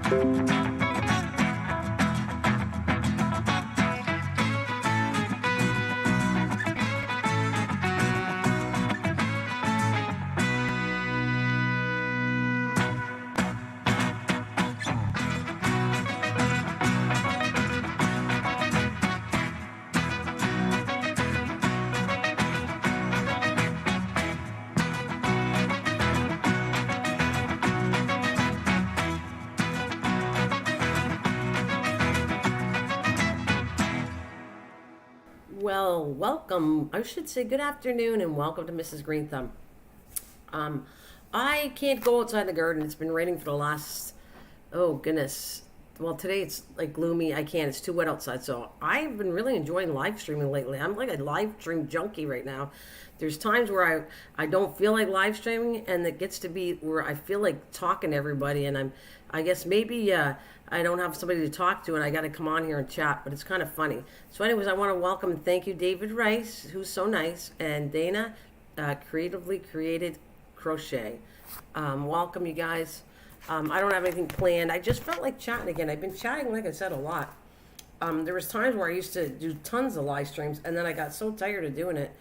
Well, welcome. I should say good afternoon and welcome to Mrs. Greenthumb. I can't go outside the garden. It's been raining for the last, oh goodness. Well, today it's like gloomy. I can't. It's too wet outside. So I've been really enjoying live streaming lately. I'm like a live stream junkie right now. There's times where I don't feel like live streaming, and it gets to be where I feel like talking to everybody, and I guess maybe I don't have somebody to talk to, and I got to come on here and chat, but it's kind of funny. So anyways, I want to welcome and thank you, David Rice, who's so nice, and Dana, Creatively Created Crochet. Welcome, you guys. I don't have anything planned. I just felt like chatting again. I've been chatting, like I said, a lot. There was times where I used to do tons of live streams, and then I got so tired of doing it.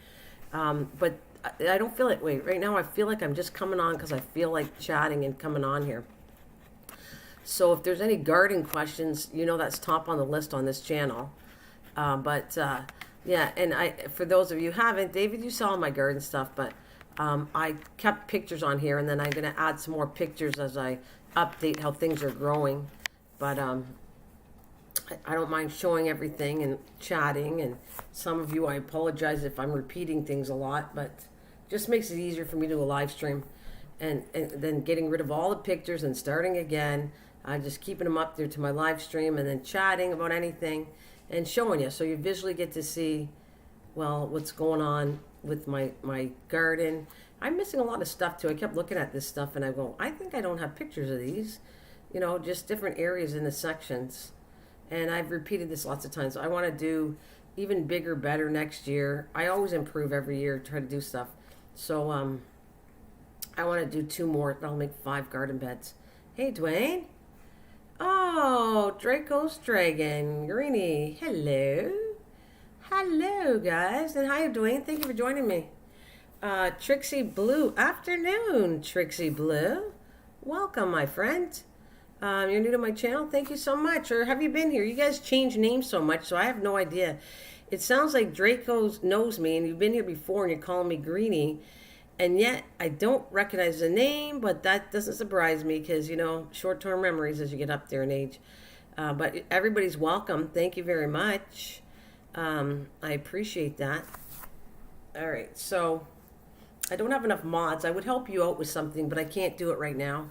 But I don't feel it. Wait, right now I feel like I'm just coming on because I feel like chatting and coming on here. So if there's any garden questions, you know that's top on the list on this channel. Yeah, and for those of you who haven't, David, you saw my garden stuff, but I kept pictures on here, and then I'm going to add some more pictures as I update how things are growing. But I don't mind showing everything and chatting, and some of you, I apologize if I'm repeating things a lot, but it just makes it easier for me to do a live stream, and then getting rid of all the pictures and starting again. Just keeping them up there to my live stream, and then chatting about anything and showing you, so you visually get to see, well, what's going on with my garden. I'm missing a lot of stuff too. I kept looking at this stuff and I go, I think I don't have pictures of these, you know, just different areas in the sections. And I've repeated this lots of times. I want to do even bigger, better next year. I always improve every year, try to do stuff. So I want to do 2 more. That'll make 5 garden beds. Hey, Dwayne. Oh, Draco's Dragon. Greenie. Hello. Hello, guys. And hi, Dwayne. Thank you for joining me. Trixie Blue. Afternoon, Trixie Blue. Welcome, my friend. You're new to my channel. Thank you so much. Or have you been here? You guys change names so much, so I have no idea. It sounds like Draco knows me, and you've been here before, and you're calling me Greenie. And yet, I don't recognize the name, but that doesn't surprise me because, you know, short-term memories as you get up there in age. But everybody's welcome. Thank you very much. I appreciate that. All right, so I don't have enough mods. I would help you out with something, but I can't do it right now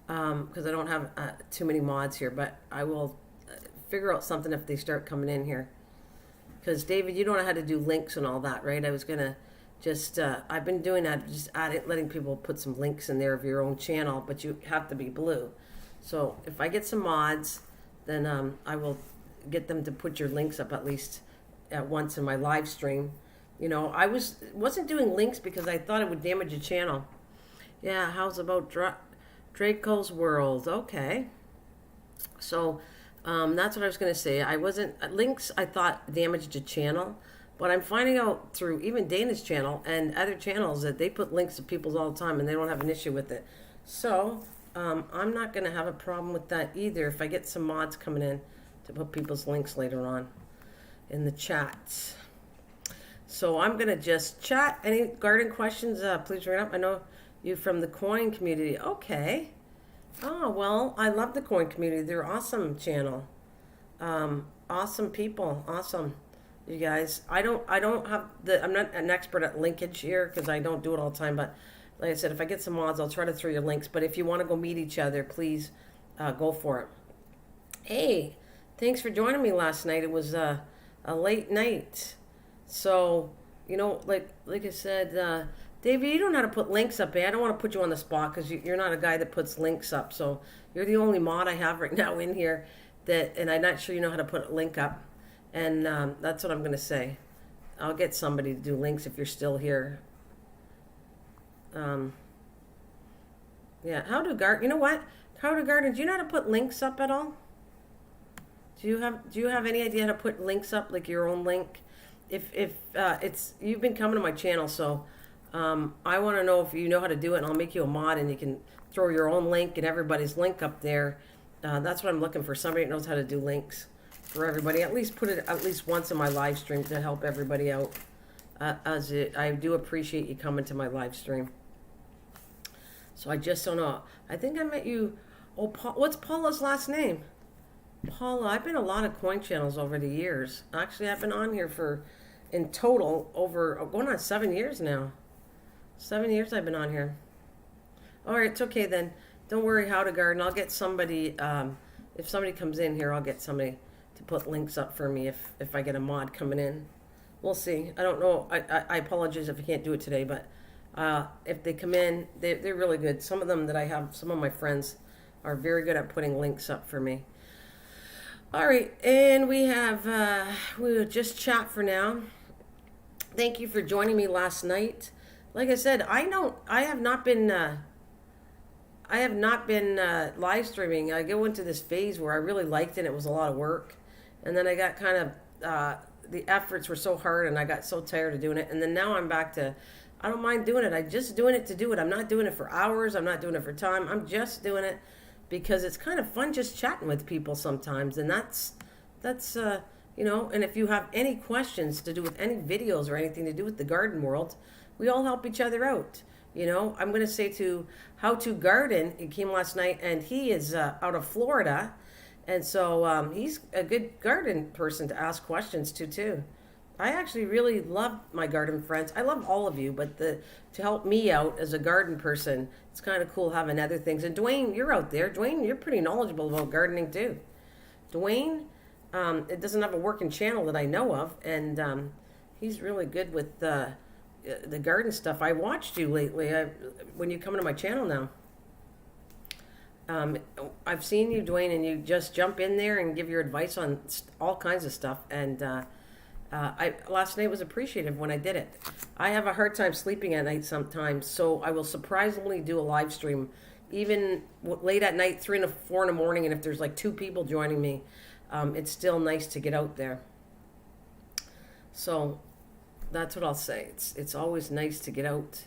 because I don't have too many mods here. But I will figure out something if they start coming in here. Because, David, you don't know how to do links and all that, right? I was going to just, I've been doing that, just letting people put some links in there of your own channel, but you have to be blue. So if I get some mods, then I will get them to put your links up at least at once in my live stream. You know, I wasn't doing links because I thought it would damage the channel. Yeah, how's about Draco's World? Okay. So that's what I was going to say. I wasn't, links I thought damaged the channel. But I'm finding out through even Dana's channel and other channels that they put links to people's all the time and they don't have an issue with it. So I'm not going to have a problem with that either if I get some mods coming in to put people's links later on in the chat. So I'm going to just chat. Any garden questions, please bring up. I know you from the coin community. Okay. Oh, well, I love the coin community. They're awesome channel. Awesome people. Awesome. You guys, I don't have I'm not an expert at linkage here because I don't do it all the time, but like I said, if I get some mods, I'll try to throw your links, but if you want to go meet each other, please go for it. Hey, thanks for joining me last night. It was a late night, so, you know, like I said, David, you don't know how to put links up, eh? I don't want to put you on the spot because you're not a guy that puts links up, so you're the only mod I have right now in here and I'm not sure you know how to put a link up. And that's what I'm going to say. I'll get somebody to do links if you're still here. Yeah, how do garden... You know what? How to garden. Do you know how to put links up at all? Do you have any idea how to put links up, like your own link? If it's you've been coming to my channel, so I want to know if you know how to do it, and I'll make you a mod, and you can throw your own link and everybody's link up there. That's what I'm looking for. Somebody that knows how to do links for everybody. At least put it at least once in my live stream to help everybody out. I do appreciate you coming to my live stream. So I just don't know. I think I met you. Oh, what's Paula's last name? Paula. I've been a lot of coin channels over the years. Actually, I've been on here for, in total, over going on 7 years now. 7 years I've been on here. All right, it's okay then. Don't worry, How to Garden. I'll get somebody. If somebody comes in here, I'll get somebody to put links up for me if I get a mod coming in. We'll see. I don't know. I apologize if I can't do it today, but if they come in, they're really good. Some of them that I have, some of my friends are very good at putting links up for me. All right, and we'll just chat for now. Thank you for joining me last night. Like I said, I have not been live streaming. I go into this phase where I really liked it. It was a lot of work, and then I got kind of the efforts were so hard, and I got so tired of doing it. And then now I'm back to, I don't mind doing it. I'm just doing it to do it. I'm not doing it for hours. I'm not doing it for time. I'm just doing it because it's kind of fun just chatting with people sometimes, and that's you know. And if you have any questions to do with any videos or anything to do with the garden world, we all help each other out. You know, I'm going to say to How to Garden. He came last night, and he is out of Florida, and so he's a good garden person to ask questions to too. I actually really love my garden friends. I love all of you, but to help me out as a garden person, it's kind of cool having other things. And Dwayne, you're out there. Dwayne, you're pretty knowledgeable about gardening too. Dwayne, it doesn't have a working channel that I know of, and he's really good with the garden stuff. I watched you lately when you come to my channel now. I've seen you, Dwayne, and you just jump in there and give your advice on all kinds of stuff. And last night was appreciative when I did it. I have a hard time sleeping at night sometimes, so I will surprisingly do a live stream, even late at night, 3 and 4 in the morning. And if there's like 2 people joining me, it's still nice to get out there. So that's what I'll say. It's always nice to get out,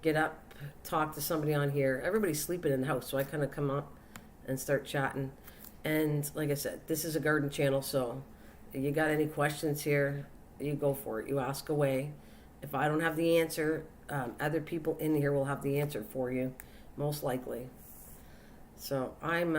get up, talk to somebody on here. Everybody's sleeping in the house, so I kind of come up and start chatting. And like I said, this is a garden channel, so you got any questions here, you go for it. You ask away. If I don't have the answer, other people in here will have the answer for you, most likely. So I've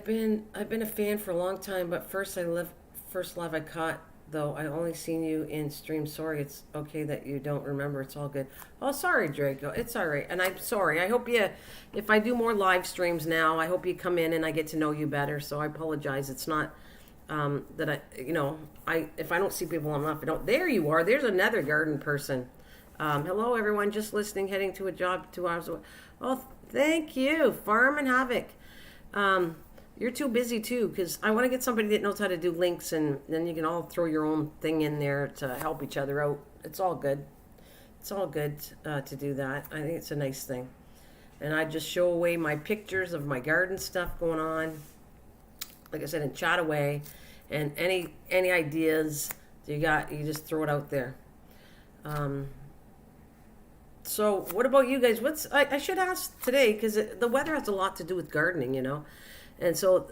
been a fan for a long time, but first love I caught, though I only seen you in stream. Sorry, it's okay that you don't remember. It's all good. Oh, sorry, Draco. It's all right. And I'm sorry. I hope if I do more live streams now, I hope you come in and I get to know you better. So I apologize. It's not that if I don't see people enough, I don't. There you are. There's another garden person. Hello, everyone. Just listening, heading to a job 2 hours away. Oh, thank you. Farm and Havoc. You're too busy too, because I want to get somebody that knows how to do links, and then you can all throw your own thing in there to help each other out. It's all good. It's all good to do that. I think it's a nice thing. And I just show away my pictures of my garden stuff going on. Like I said, and chat away. And any ideas you got, you just throw it out there. So what about you guys? I should ask today, because the weather has a lot to do with gardening, you know. And so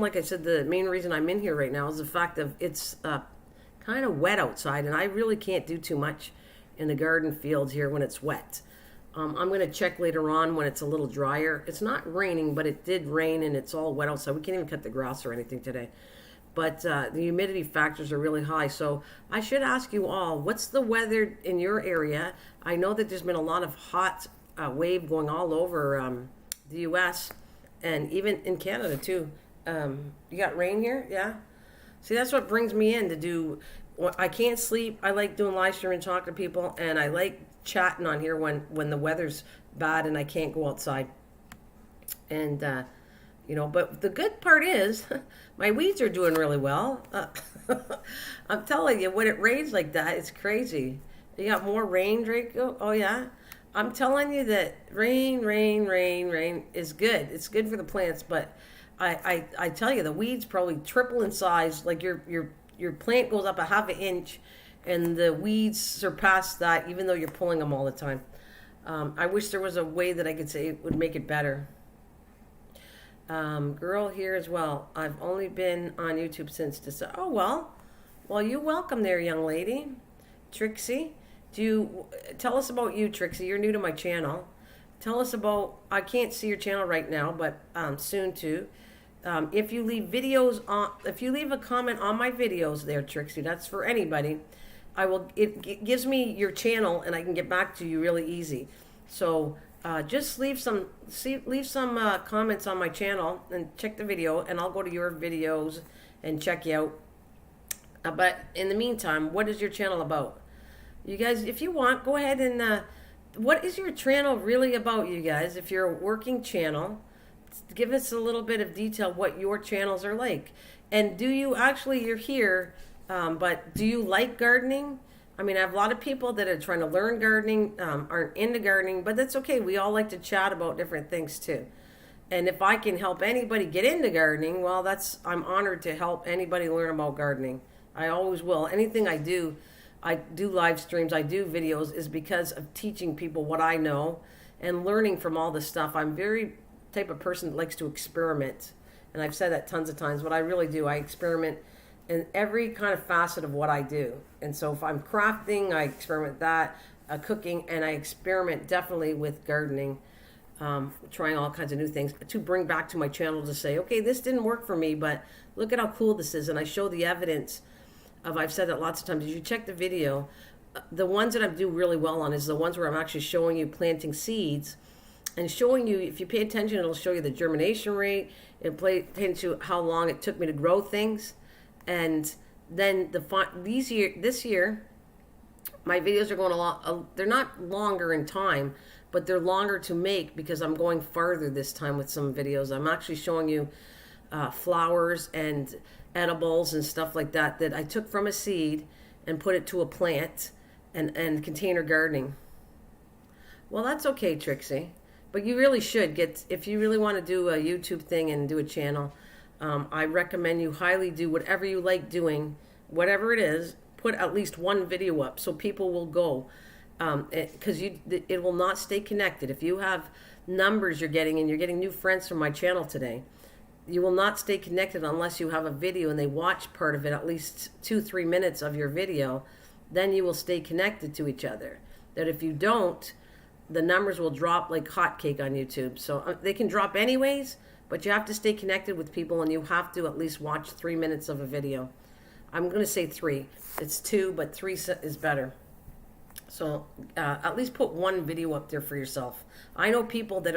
like I said, the main reason I'm in here right now is the fact that it's kind of wet outside, and I really can't do too much in the garden fields here when it's wet. I'm going to check later on when it's a little drier. It's not raining, but it did rain, and it's all wet outside. We can't even cut the grass or anything today. But the humidity factors are really high. So I should ask you all, what's the weather in your area? I know that there's been a lot of hot wave going all over the U.S., and even in Canada too. You got rain here? Yeah. See, that's what brings me in to do. I can't sleep. I like doing live stream and talking to people, and I like chatting on here when the weather's bad and I can't go outside. And but the good part is my weeds are doing really well. I'm telling you, when it rains like that, it's crazy. You got more rain, Draco? Oh yeah. I'm telling you that rain is good. It's good for the plants, but I tell you, the weeds probably triple in size. Like your plant goes up a half an inch, and the weeds surpass that, even though you're pulling them all the time. I wish there was a way that I could say it would make it better. Girl here as well. I've only been on YouTube since December. Oh, well, you're welcome there, young lady. Trixie, tell us about you, Trixie? You're new to my channel. Tell us about, I can't see your channel right now, but soon too. If you leave a comment on my videos there, Trixie, that's for anybody. It gives me your channel, and I can get back to you really easy. So just leave some comments on my channel and check the video, and I'll go to your videos and check you out. But in the meantime, what is your channel about? You guys, if you want, go ahead and what is your channel really about, you guys? If you're a working channel, give us a little bit of detail what your channels are like. And you're here, but do you like gardening? I mean, I have a lot of people that are trying to learn gardening, aren't into gardening, but that's okay. We all like to chat about different things too. And if I can help anybody get into gardening, well, I'm honored to help anybody learn about gardening. I always will. Anything I do live streams, I do videos, is because of teaching people what I know and learning from all this stuff. I'm very type of person that likes to experiment. And I've said that tons of times. What I really do, I experiment in every kind of facet of what I do. And so if I'm crafting, I experiment with that, cooking, and I experiment definitely with gardening, trying all kinds of new things to bring back to my channel to say, okay, this didn't work for me, but look at how cool this is. And I show the evidence I've said that lots of times. If you check the video, the ones that I do really well on is the ones where I'm actually showing you planting seeds and showing you, if you pay attention, it'll show you the germination rate. It'll pay attention to how long it took me to grow things. And then this year, my videos are going a lot, they're not longer in time, but they're longer to make because I'm going farther this time with some videos. I'm actually showing you flowers and edibles and stuff like that I took from a seed and put it to a plant and container gardening. Well, that's okay, Trixie. But you really should if you really want to do a YouTube thing and do a channel, I recommend you highly do whatever you like doing, whatever it is, put at least one video up so people will go, because it will not stay connected. If you have numbers you're getting and you're getting new friends from my channel today, you will not stay connected unless you have a video and they watch part of it, at least 2-3 minutes of your video. Then you will stay connected to each other. That if you don't, the numbers will drop like hotcake on YouTube. So they can drop anyways, but you have to stay connected with people, and you have to at least watch 3 minutes of a video. I'm going to say 3. It's 2, but 3 is better. So at least put one video up there for yourself. I know people that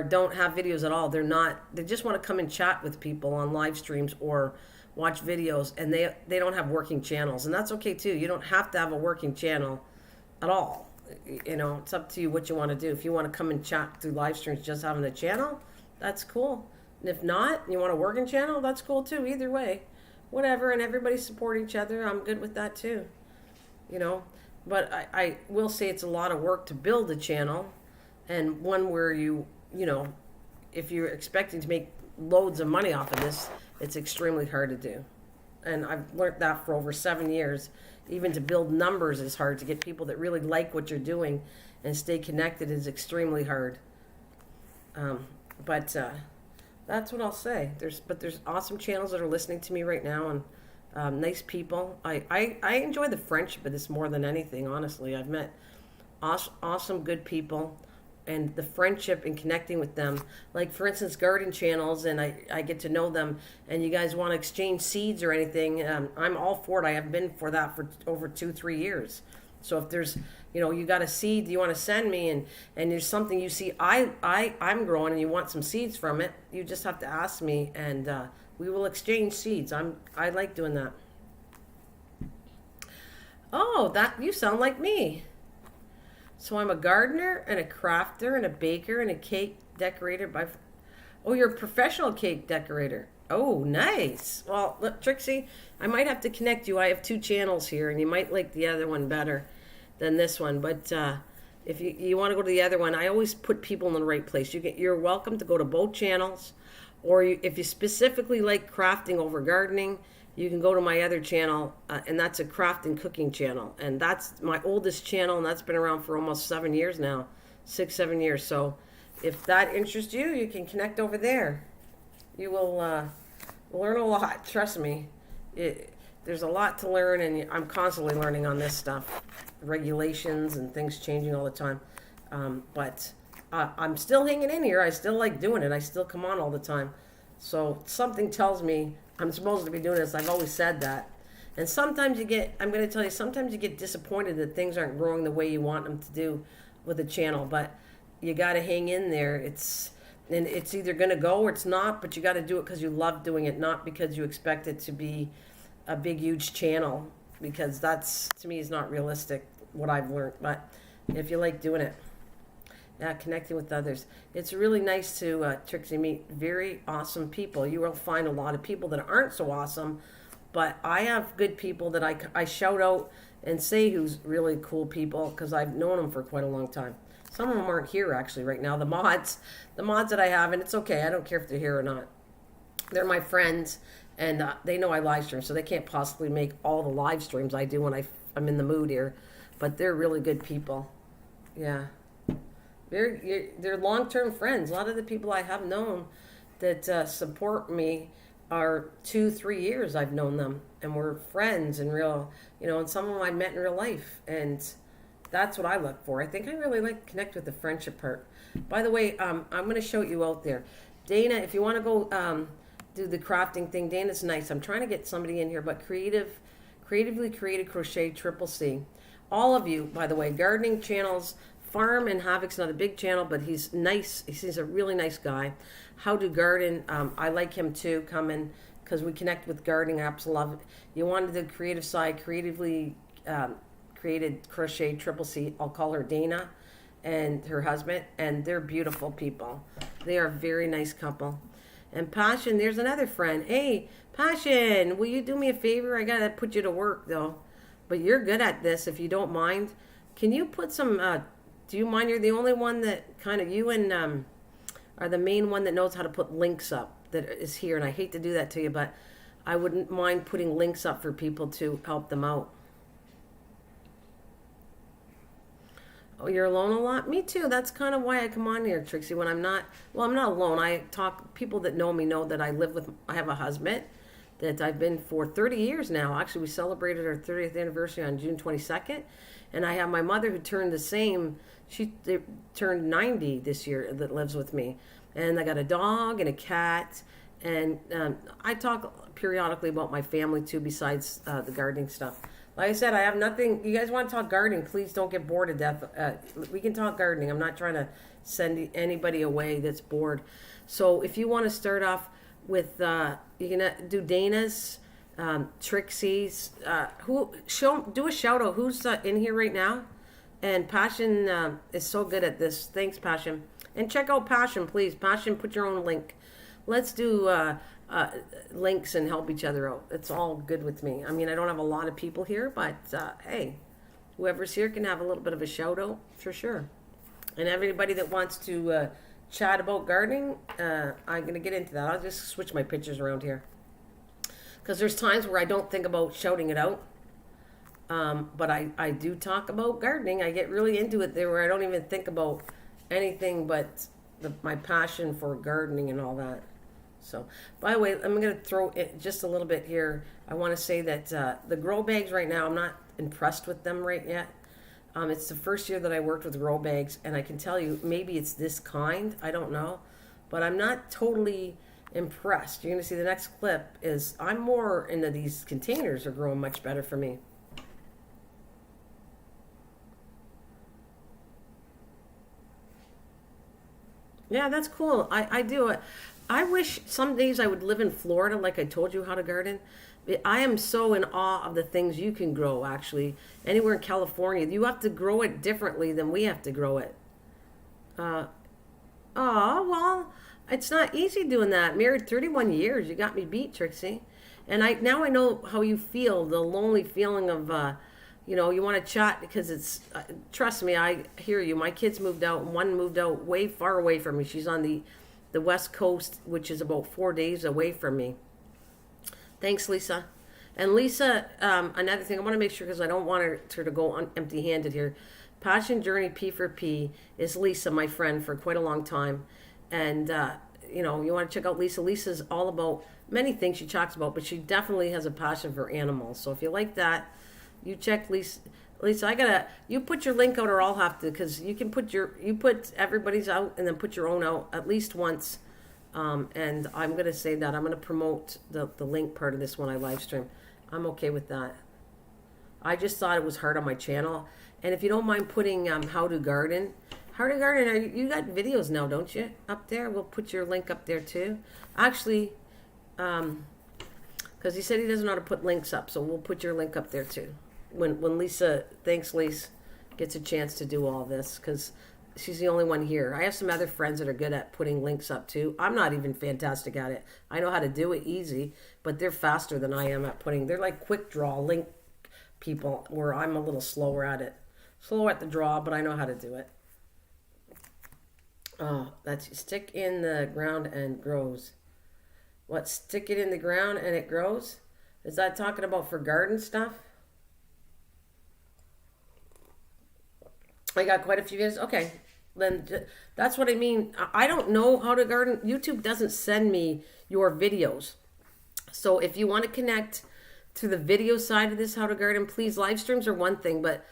don't have videos at all. They just want to come and chat with people on live streams or watch videos, and they don't have working channels. And that's okay too. You don't have to have a working channel at all. You know, it's up to you what you want to do. If you want to come and chat through live streams just having a channel, that's cool. And if not, you want a working channel, that's cool too. Either way, whatever. And everybody support each other. I'm good with that too. You know, but I will say it's a lot of work to build a channel, and one where you know, if you're expecting to make loads of money off of this, it's extremely hard to do. And I've learned that for over 7 years. Even to build numbers is hard. To get people that really like what you're doing and stay connected is extremely hard. But that's what I'll say. There's awesome channels that are listening to me right now, and nice people. I enjoy the friendship of this more than anything, honestly. I've met awesome, good people, and the friendship and connecting with them. Like, for instance, garden channels, and I get to know them, and you guys want to exchange seeds or anything, I'm all for it. I have been for that for over 2-3 years. So if there's, you know, you got a seed you want to send me, and there's something you see I'm growing and you want some seeds from it, you just have to ask me, and we will exchange seeds. I like doing that. Oh, you sound like me. So I'm a gardener and a crafter and a baker and a cake decorator Oh, you're a professional cake decorator. Oh, nice. Well, look, Trixie, I might have to connect you. I have 2 channels here, and you might like the other one better than this one. But If you want to go to the other one, I always put people in the right place. You're welcome to go to both channels, or if you specifically like crafting over gardening, you can go to my other channel, and that's a craft and cooking channel, and that's my oldest channel, and that's been around for almost 7 years now, 6-7 years. So if that interests you, you can connect over there. You will learn a lot. Trust me. There's a lot to learn, and I'm constantly learning on this stuff, regulations and things changing all the time. But I'm still hanging in here. I still like doing it. I still come on all the time. So something tells me I'm supposed to be doing this. I've always said that. And sometimes I'm going to tell you, sometimes you get disappointed that things aren't growing the way you want them to do with the channel. But you got to hang in there. It's either going to go or it's not, but you got to do it because you love doing it, not because you expect it to be a big, huge channel, because that's, to me, is not realistic, what I've learned. But if you like doing it, connecting with others. It's really nice to, Trixie, meet very awesome people. You will find a lot of people that aren't so awesome, but I have good people that I shout out and say who's really cool people, because I've known them for quite a long time. Some of them aren't here, actually, right now. The mods that I have, and it's okay. I don't care if they're here or not. They're my friends, and they know I live stream, so they can't possibly make all the live streams I do when I'm in the mood here. But they're really good people. Yeah. They're long-term friends. A lot of the people I have known that support me are 2-3 years I've known them, and we're friends and real, and some of them I met in real life, and that's what I look for. I think I really like to connect with the friendship part. By the way, I'm going to show you out there. Dana, if you want to go do the crafting thing, Dana's nice. I'm trying to get somebody in here, but Creatively Created Crochet Triple C. All of you, by the way, gardening channels, Farm and Havoc's not a big channel, but he's nice. He's a really nice guy. How to Garden, I like him too. Come in, because we connect with gardening. I absolutely love it. You wanted the creative side, Creatively Created Crochet Triple C. I'll call her Dana and her husband, and they're beautiful people. They are a very nice couple. And Passion, there's another friend. Hey, Passion, will you do me a favor? I got to put you to work, though. But you're good at this, if you don't mind. Can you put some... do you mind? You're the only one that kind of... You and are the main one that knows how to put links up that is here. And I hate to do that to you, but I wouldn't mind putting links up for people to help them out. Oh, you're alone a lot? Me too. That's kind of why I come on here, Trixie, when I'm not... Well, I'm not alone. People that know me know that I have a husband that I've been for 30 years now. Actually, we celebrated our 30th anniversary on June 22nd. And I have my mother who turned the same... She turned 90 this year, that lives with me. And I got a dog and a cat. And I talk periodically about my family too, besides the gardening stuff. Like I said, I have nothing. You guys want to talk gardening, please don't get bored to death. We can talk gardening. I'm not trying to send anybody away that's bored. So if you want to start off with, you can do Dana's, Trixie's, do a shout out. Who's in here right now? And Passion is so good at this. Thanks, Passion. And check out Passion, please. Passion, put your own link. Let's do links and help each other out. It's all good with me. I mean, I don't have a lot of people here, but hey, whoever's here can have a little bit of a shout out for sure. And everybody that wants to chat about gardening, I'm going to get into that. I'll just switch my pictures around here, because there's times where I don't think about shouting it out. But I do talk about gardening. I get really into it there where I don't even think about anything but my passion for gardening and all that. So, by the way, I'm going to throw it just a little bit here. I want to say that the grow bags right now, I'm not impressed with them right yet. It's the first year that I worked with grow bags, and I can tell you, maybe it's this kind. I don't know. But I'm not totally impressed. You're going to see the next clip is I'm more into these containers are growing much better for me. Yeah, that's cool. I do it. I wish some days I would live in Florida, like I told you how to garden. I am so in awe of the things you can grow, actually. Anywhere in California, you have to grow it differently than we have to grow it. Well, it's not easy doing that. Married 31 years, you got me beat, Trixie. And now I know how you feel, the lonely feeling of you know, you want to chat because it's, trust me, I hear you. My kids moved out, and one moved out way far away from me. She's on the West Coast, which is about 4 days away from me. Thanks, Lisa. And Lisa, another thing, I want to make sure, because I don't want her to go empty-handed here. Passion Journey P4P is Lisa, my friend, for quite a long time. And, you know, you want to check out Lisa. Lisa's all about many things she talks about, but she definitely has a passion for animals. So if you like that, you check Lisa. Lisa, you put your link out, or I'll have to, because you can put everybody's out and then put your own out at least once. And I'm going to say that I'm going to promote the link part of this when I live stream. I'm okay with that. I just thought it was hard on my channel. And if you don't mind putting how to garden, you got videos now, don't you? Up there, we'll put your link up there too. Actually, because he said he doesn't know how to put links up, so we'll put your link up there than Lisa, thanks Lisa, gets a chance to do all this, because she's the only one here. I have some other friends that are good at putting links up too. I'm not even fantastic at it. I know how to do it easy, but they're faster than I am at putting. They're like quick draw link people, where I'm a little slower at it. Slow at the draw, but I know how to do it. Oh, that's stick in the ground and grows. What, stick it in the ground and it grows? Is that talking about for garden stuff? I got quite a few videos. Okay, then that's what I mean. I don't know how to garden. YouTube doesn't send me your videos. So if you want to connect to the video side of this, how to garden, please. Live streams are one thing, but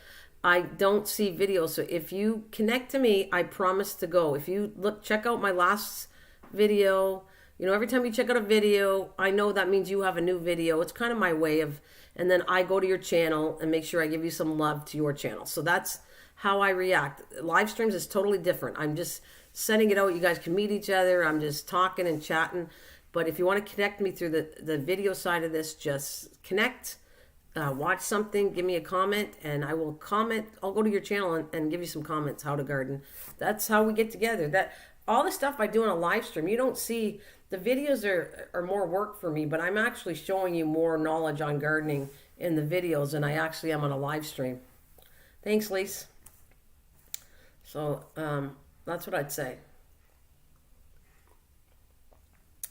I don't see videos. So if you connect to me, I promise to go. If you check out my last video, you know, every time you check out a video, I know that means you have a new video. It's kind of my way of, and then I go to your channel and make sure I give you some love to your channel. So that's how I react. Live streams is totally different. I'm just sending it out. You guys can meet each other. I'm just talking and chatting. But if you want to connect me through the video side of this, just connect, watch something, give me a comment, and I will comment. I'll go to your channel and give you some comments, how to garden. That's how we get together. That all the stuff I do on a live stream, you don't see. The videos are more work for me, but I'm actually showing you more knowledge on gardening in the videos than I actually am on a live stream. Thanks, Lise. So that's what I'd say.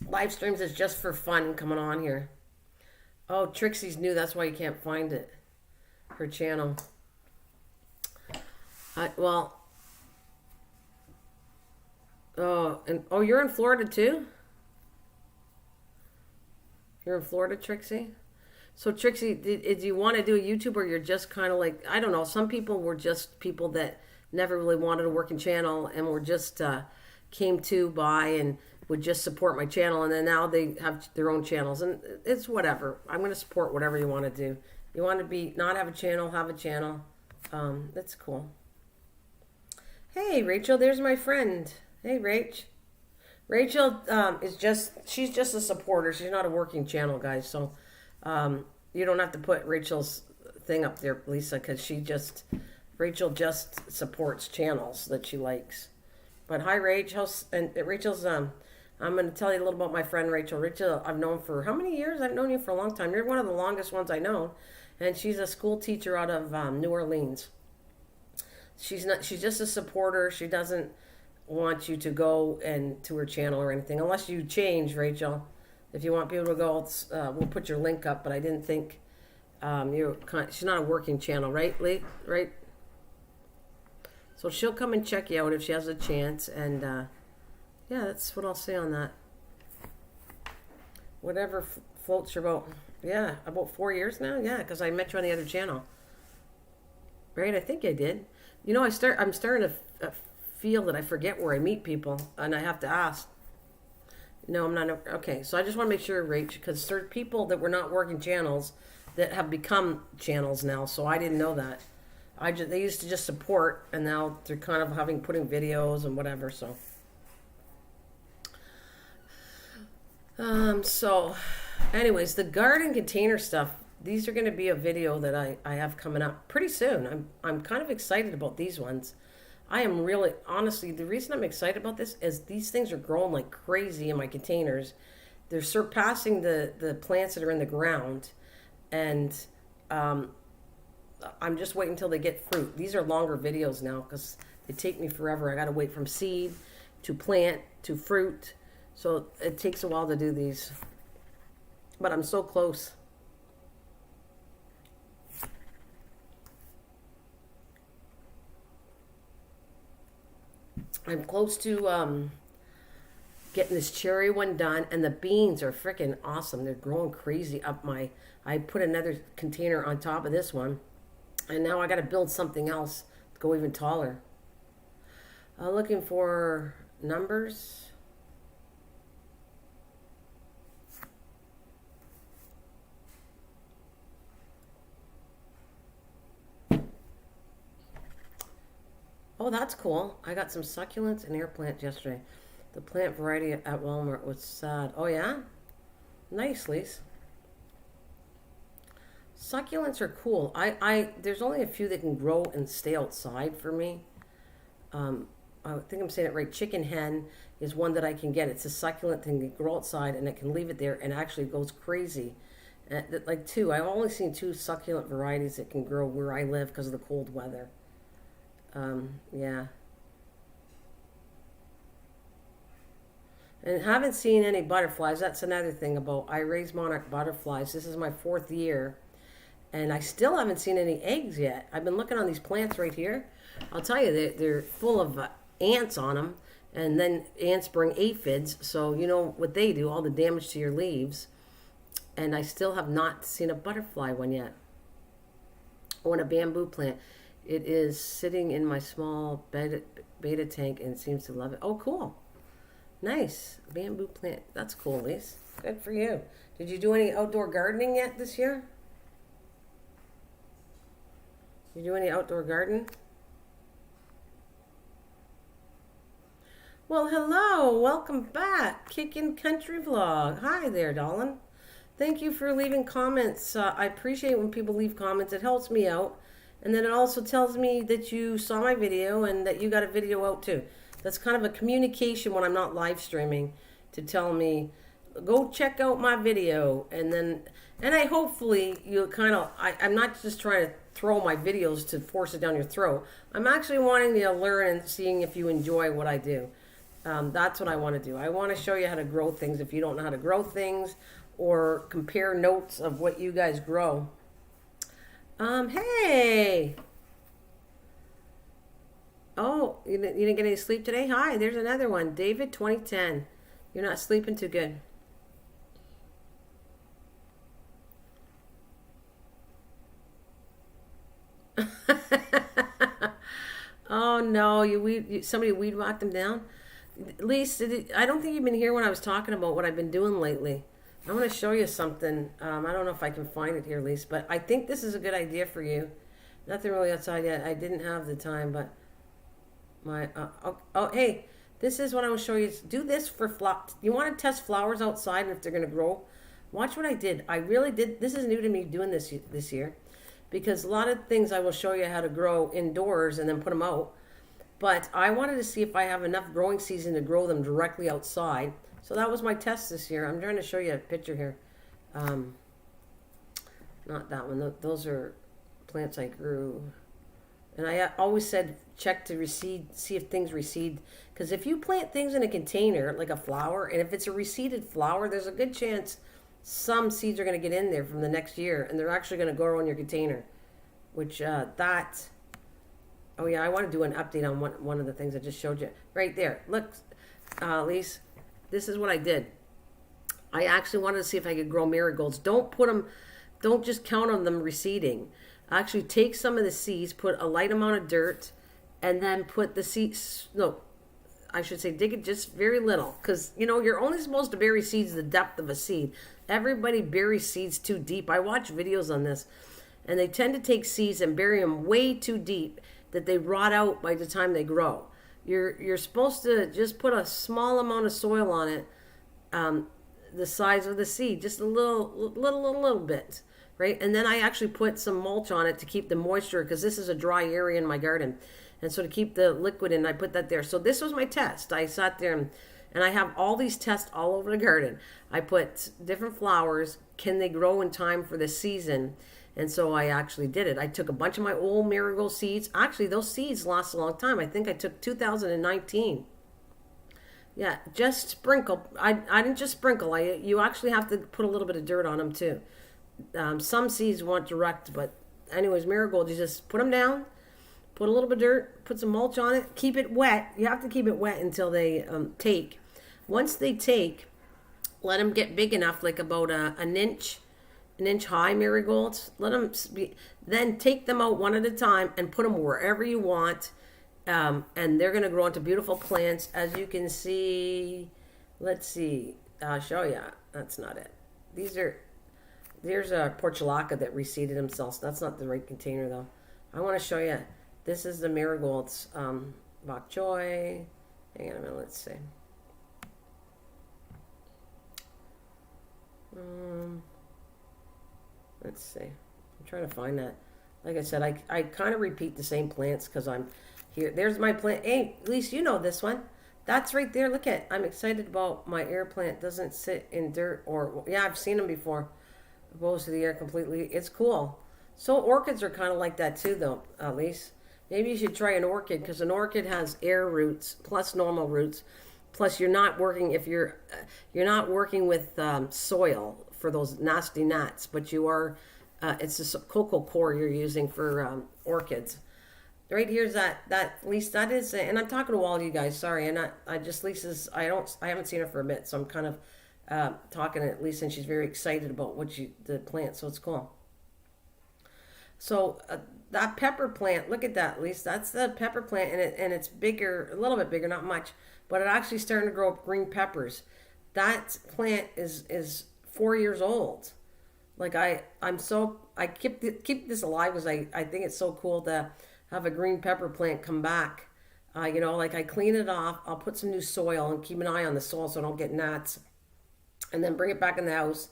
Live streams is just for fun coming on here. Oh, Trixie's new. That's why you can't find it. Her channel. Well. Oh, you're in Florida too? You're in Florida, Trixie? So Trixie, did you want to do a YouTube, or you're just kind of like, I don't know, some people were just people that never really wanted a working channel and were just came to by and would just support my channel, and then now they have their own channels, and it's whatever. I'm going to support whatever you want to do. You want to not have a channel, have a channel. That's cool. Hey, Rachel, there's my friend. Hey, Rach. Rachel she's just a supporter. She's not a working channel, guys. So you don't have to put Rachel's thing up there, Lisa, because Rachel just supports channels that she likes. But hi, Rach. Rachel's, I'm going to tell you a little about my friend Rachel. Rachel, I've known for how many years? I've known you for a long time. You're one of the longest ones I know. And she's a school teacher out of New Orleans. She's just a supporter. She doesn't want you to go to her channel or anything, unless you change, Rachel. If you want people to go, we'll put your link up. But I didn't think she's not a working channel, right, Lee? Right? So she'll come and check you out if she has a chance. And yeah, that's what I'll say on that. Whatever floats your boat. Yeah, about 4 years now. Yeah, because I met you on the other channel. Right? I think I did. You know, I'm starting to feel that I forget where I meet people, and I have to ask. No, I'm not. Okay, so I just want to make sure, Rach, because there's people that were not working channels that have become channels now, so I didn't know that. They used to just support, and now they're kind of putting videos and whatever, so. So, anyways, the garden container stuff, these are going to be a video that I have coming up pretty soon. I'm kind of excited about these ones. I am really, honestly, the reason I'm excited about this is these things are growing like crazy in my containers. They're surpassing the plants that are in the ground. And I'm just waiting until they get fruit. These are longer videos now because they take me forever. I got to wait from seed to plant to fruit. So it takes a while to do these. But I'm so close. I'm close to getting this cherry one done, and the beans are freaking awesome. They're growing crazy up my... I put another container on top of this one, and now I got to build something else to go even taller. Looking for numbers. Oh, that's cool. I got some succulents and air plant yesterday. The plant variety at Walmart was sad. Oh, yeah? Nice, Lise. Succulents are cool. There's only a few that can grow and stay outside for me. I think I'm saying it right. Chicken hen is one that I can get. It's a succulent thing that can grow outside, and it can leave it there and actually goes crazy. Like two. I've only seen two succulent varieties that can grow where I live because of the cold weather. Yeah. And haven't seen any butterflies. That's another thing about, I raise monarch butterflies. This is my 4th year. And I still haven't seen any eggs yet. I've been looking on these plants right here. I'll tell you, they're full of ants on them. And then ants bring aphids. So you know what they do, all the damage to your leaves. And I still have not seen a butterfly one yet. Or a bamboo plant. It is sitting in my small beta tank and seems to love it. Oh, cool. Nice. Bamboo plant. That's cool, Lise. Good for you. Did you do any outdoor gardening yet this year? You do any outdoor gardening? Well, hello. Welcome back. Kickin' Country Vlog. Hi there, darling. Thank you for leaving comments. I appreciate when people leave comments. It helps me out. And then it also tells me that you saw my video and that you got a video out too. That's kind of a communication when I'm not live streaming to tell me, go check out my video. And I hopefully you kind of, I'm not just trying to throw my videos to force it down your throat. I'm actually wanting you to learn and seeing if you enjoy what I do. That's what I want to do. I want to show you how to grow things if you don't know how to grow things, or compare notes of what you guys grow. Hey. Oh, you didn't get any sleep today? Hi, there's another one. David, 2010. You're not sleeping too good. Oh, no. Somebody weed whacked them down? Lise, I don't think you've been here when I was talking about what I've been doing lately. I want to show you something. I don't know if I can find it here, Lise, but I think this is a good idea for you. Nothing really outside yet. I didn't have the time, but my hey, this is what I want to show you. Do this for you want to test flowers outside and if they're going to grow? Watch what I did. I really did. This is new to me doing this year, because a lot of things I will show you how to grow indoors and then put them out. But I wanted to see if I have enough growing season to grow them directly outside. So that was my test this year. I'm trying to show you a picture here. Not that one. Those are plants I grew. And I always said check to reseed, see if things reseed. Because if you plant things in a container, like a flower, and if it's a reseeded flower, there's a good chance some seeds are going to get in there from the next year, and they're actually going to grow in your container. Which, oh yeah, I want to do an update on one of the things I just showed you. Right there. Look, Lise. This is what I did. I actually wanted to see if I could grow marigolds. Don't just count on them reseeding. Actually take some of the seeds, put a light amount of dirt, and then put the seeds, I should say dig it just very little. Because, you're only supposed to bury seeds the depth of a seed. Everybody buries seeds too deep. I watch videos on this, and they tend to take seeds and bury them way too deep that they rot out by the time they grow. You're supposed to just put a small amount of soil on it, the size of the seed, just a little bit, right? And then I actually put some mulch on it to keep the moisture, because this is a dry area in my garden, and so to keep the liquid in, I put that there. So this was my test. I sat there and I have all these tests all over the garden. I put different flowers. Can they grow in time for the season? And so I actually did it. I took a bunch of my old marigold seeds. Actually, those seeds last a long time. I think I took 2019. Yeah, just sprinkle. I didn't just sprinkle. You actually have to put a little bit of dirt on them too. Some seeds want direct, but anyways, marigold, you just put them down, put a little bit of dirt, put some mulch on it, keep it wet. You have to keep it wet until they take. Once they take, let them get big enough, like about an inch high marigolds. Let them be, then take them out one at a time and put them wherever you want. And they're going to grow into beautiful plants. As you can see, let's see, I'll show you. That's not it. There's a portulaca that reseeded himself. That's not the right container though. I want to show you. This is the marigolds, bok choy. Hang on a minute, let's see. Let's see. I'm trying to find that. Like I said, I kind of repeat the same plants because I'm here. There's my plant. Hey, at least you know this one. That's right there. Look at. I'm excited about my air plant. Doesn't sit in dirt or yeah, I've seen them before. Goes to the air completely. It's cool. So orchids are kind of like that too, though. At least maybe you should try an orchid because an orchid has air roots plus normal roots. Plus, you're not working if you're not working with soil for those nasty gnats, but you are. It's a cocoa core you're using for orchids. Right here's that. At least that is, and I'm talking to all of you guys. Sorry, and I just Lisa's. I haven't seen her for a bit, so I'm kind of talking to Lisa, and she's very excited about the plant. So it's cool. So that pepper plant, look at that, Lisa. That's the pepper plant, and it's bigger, a little bit bigger, not much, but it actually starting to grow up green peppers. That plant is 4 years old. Like I keep this alive because I think it's so cool to have a green pepper plant come back. Like I clean it off. I'll put some new soil and keep an eye on the soil so I don't get gnats. And then bring it back in the house.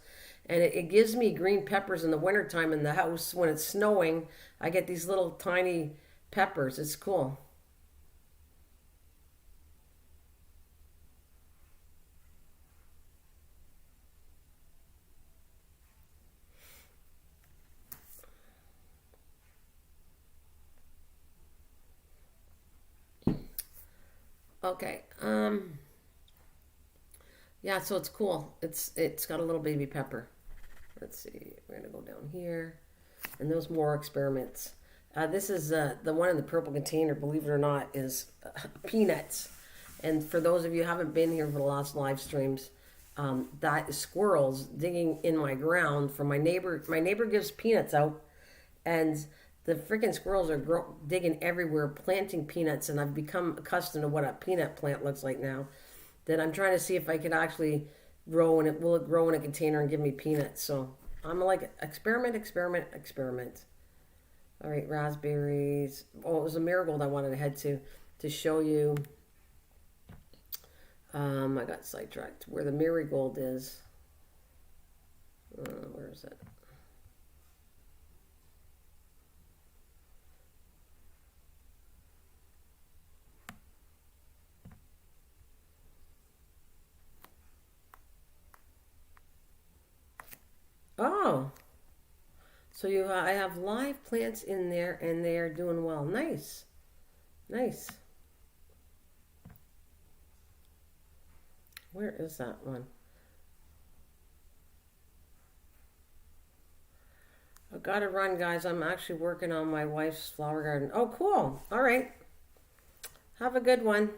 And it gives me green peppers in the wintertime in the house. When it's snowing, I get these little tiny peppers. It's cool. Okay. Yeah, so it's cool. It's got a little baby pepper. Let's see. We're gonna go down here, and those more experiments. This is the one in the purple container. Believe it or not, is peanuts. And for those of you who haven't been here for the last live streams, that is squirrels digging in my ground for my neighbor. My neighbor gives peanuts out, and the freaking squirrels are digging everywhere, planting peanuts, and I've become accustomed to what a peanut plant looks like now. That I'm trying to see if I can actually grow, and will it grow in a container and give me peanuts? So I'm like experiment. All right, raspberries. Oh, it was a marigold I wanted to head to show you. I got sidetracked. Where the marigold is. Where is it? Oh, so I have live plants in there, and they are doing well. Nice, nice. Where is that one? I've got to run, guys. I'm actually working on my wife's flower garden. Oh, cool. All right. Have a good one.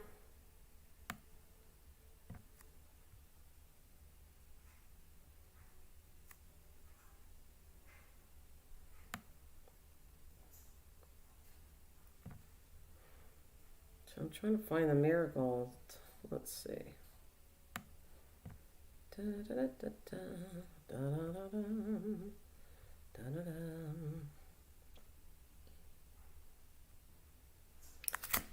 So I'm trying to find the marigold. Let's see. Da, da, da, da, da, da, da, da, da, da, da.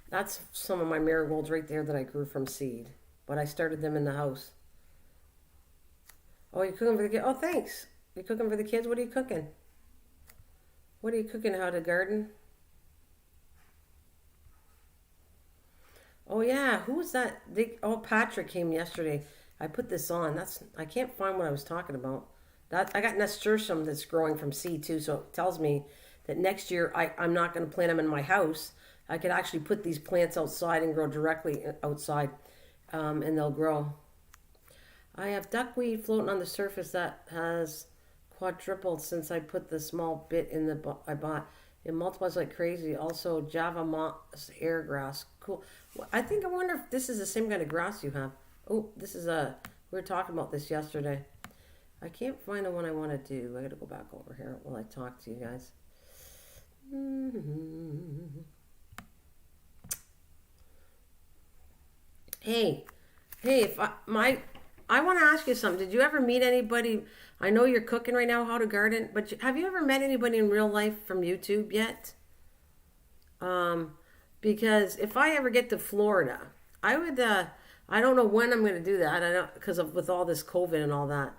That's some of my marigolds right there that I grew from seed. But I started them in the house. Oh, you're cooking for the kids? Oh, thanks. You cooking for the kids? What are you cooking? What are you cooking? How to garden? Oh yeah, who was that? Patrick came yesterday. I put this on. I can't find what I was talking about. That I got nasturtium that's growing from seed too, so it tells me that next year I'm not going to plant them in my house. I could actually put these plants outside and grow directly outside, and they'll grow. I have duckweed floating on the surface that has quadrupled since I put the small bit in the I bought. It multiplies like crazy. Also, Java moss air grass. Cool. I wonder if this is the same kind of grass you have. Oh, this is we were talking about this yesterday. I can't find the one I want to do. I got to go back over here while I talk to you guys. Hey, if I want to ask you something. Did you ever meet anybody? I know you're cooking right now, how to garden, but have you ever met anybody in real life from YouTube yet? Because if I ever get to Florida, I would. I don't know when I'm going to do that. I don't because of with all this COVID and all that.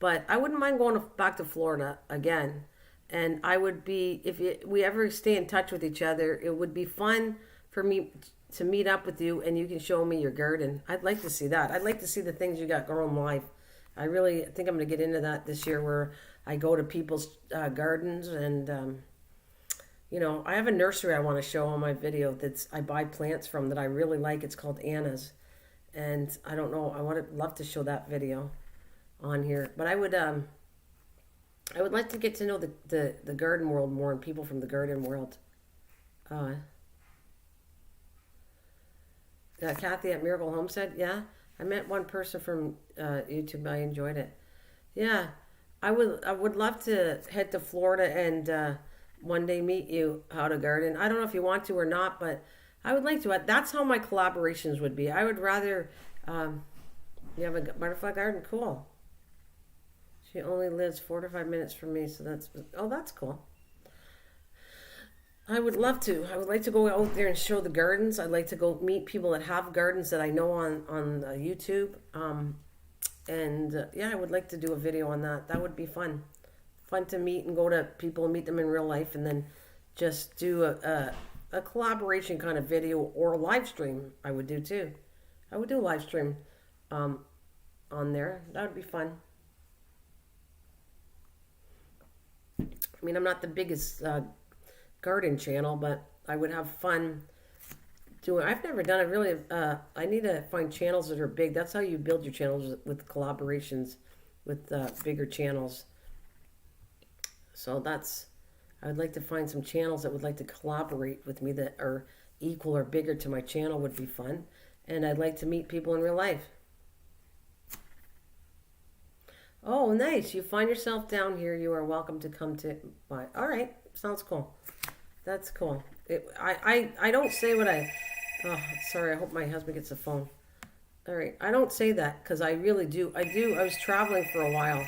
But I wouldn't mind going back to Florida again. And I would be, if we ever stay in touch with each other, it would be fun for me to meet up with you and you can show me your garden. I'd like to see that. I'd like to see the things you got growing live. I really think I'm going to get into that this year where I go to people's gardens and, I have a nursery I want to show on my video I buy plants from that I really like. It's called Anna's. And I don't know, love to show that video on here. But I would like to get to know the garden world more and people from the garden world. Kathy at Miracle Homestead, yeah. I met one person from YouTube. I enjoyed it. Yeah, I would love to head to Florida and one day meet you how to garden. I don't know if you want to or not, but I would like to. That's how my collaborations would be. I would rather you have a butterfly garden. Cool. She only lives 4 to 5 minutes from me, so that's cool. I would love to. I would like to go out there and show the gardens. I'd like to go meet people that have gardens that I know on YouTube. I would like to do a video on that. That would be fun. Fun to meet and go to people and meet them in real life and then just do a collaboration kind of video or a live stream. I would do too. I would do a live stream on there. That would be fun. I mean, I'm not the biggest garden channel, but I would have fun doing. I've never done it really. I need to find channels that are big. That's how you build your channels with collaborations with bigger channels. So I would like to find some channels that would like to collaborate with me that are equal or bigger to my channel would be fun. And I'd like to meet people in real life. Oh, nice. You find yourself down here. You are welcome to come to my... All right. Sounds cool. That's cool. I don't say what I... Oh, sorry. I hope my husband gets the phone. All right. I don't say that because I really do. I was traveling for a while.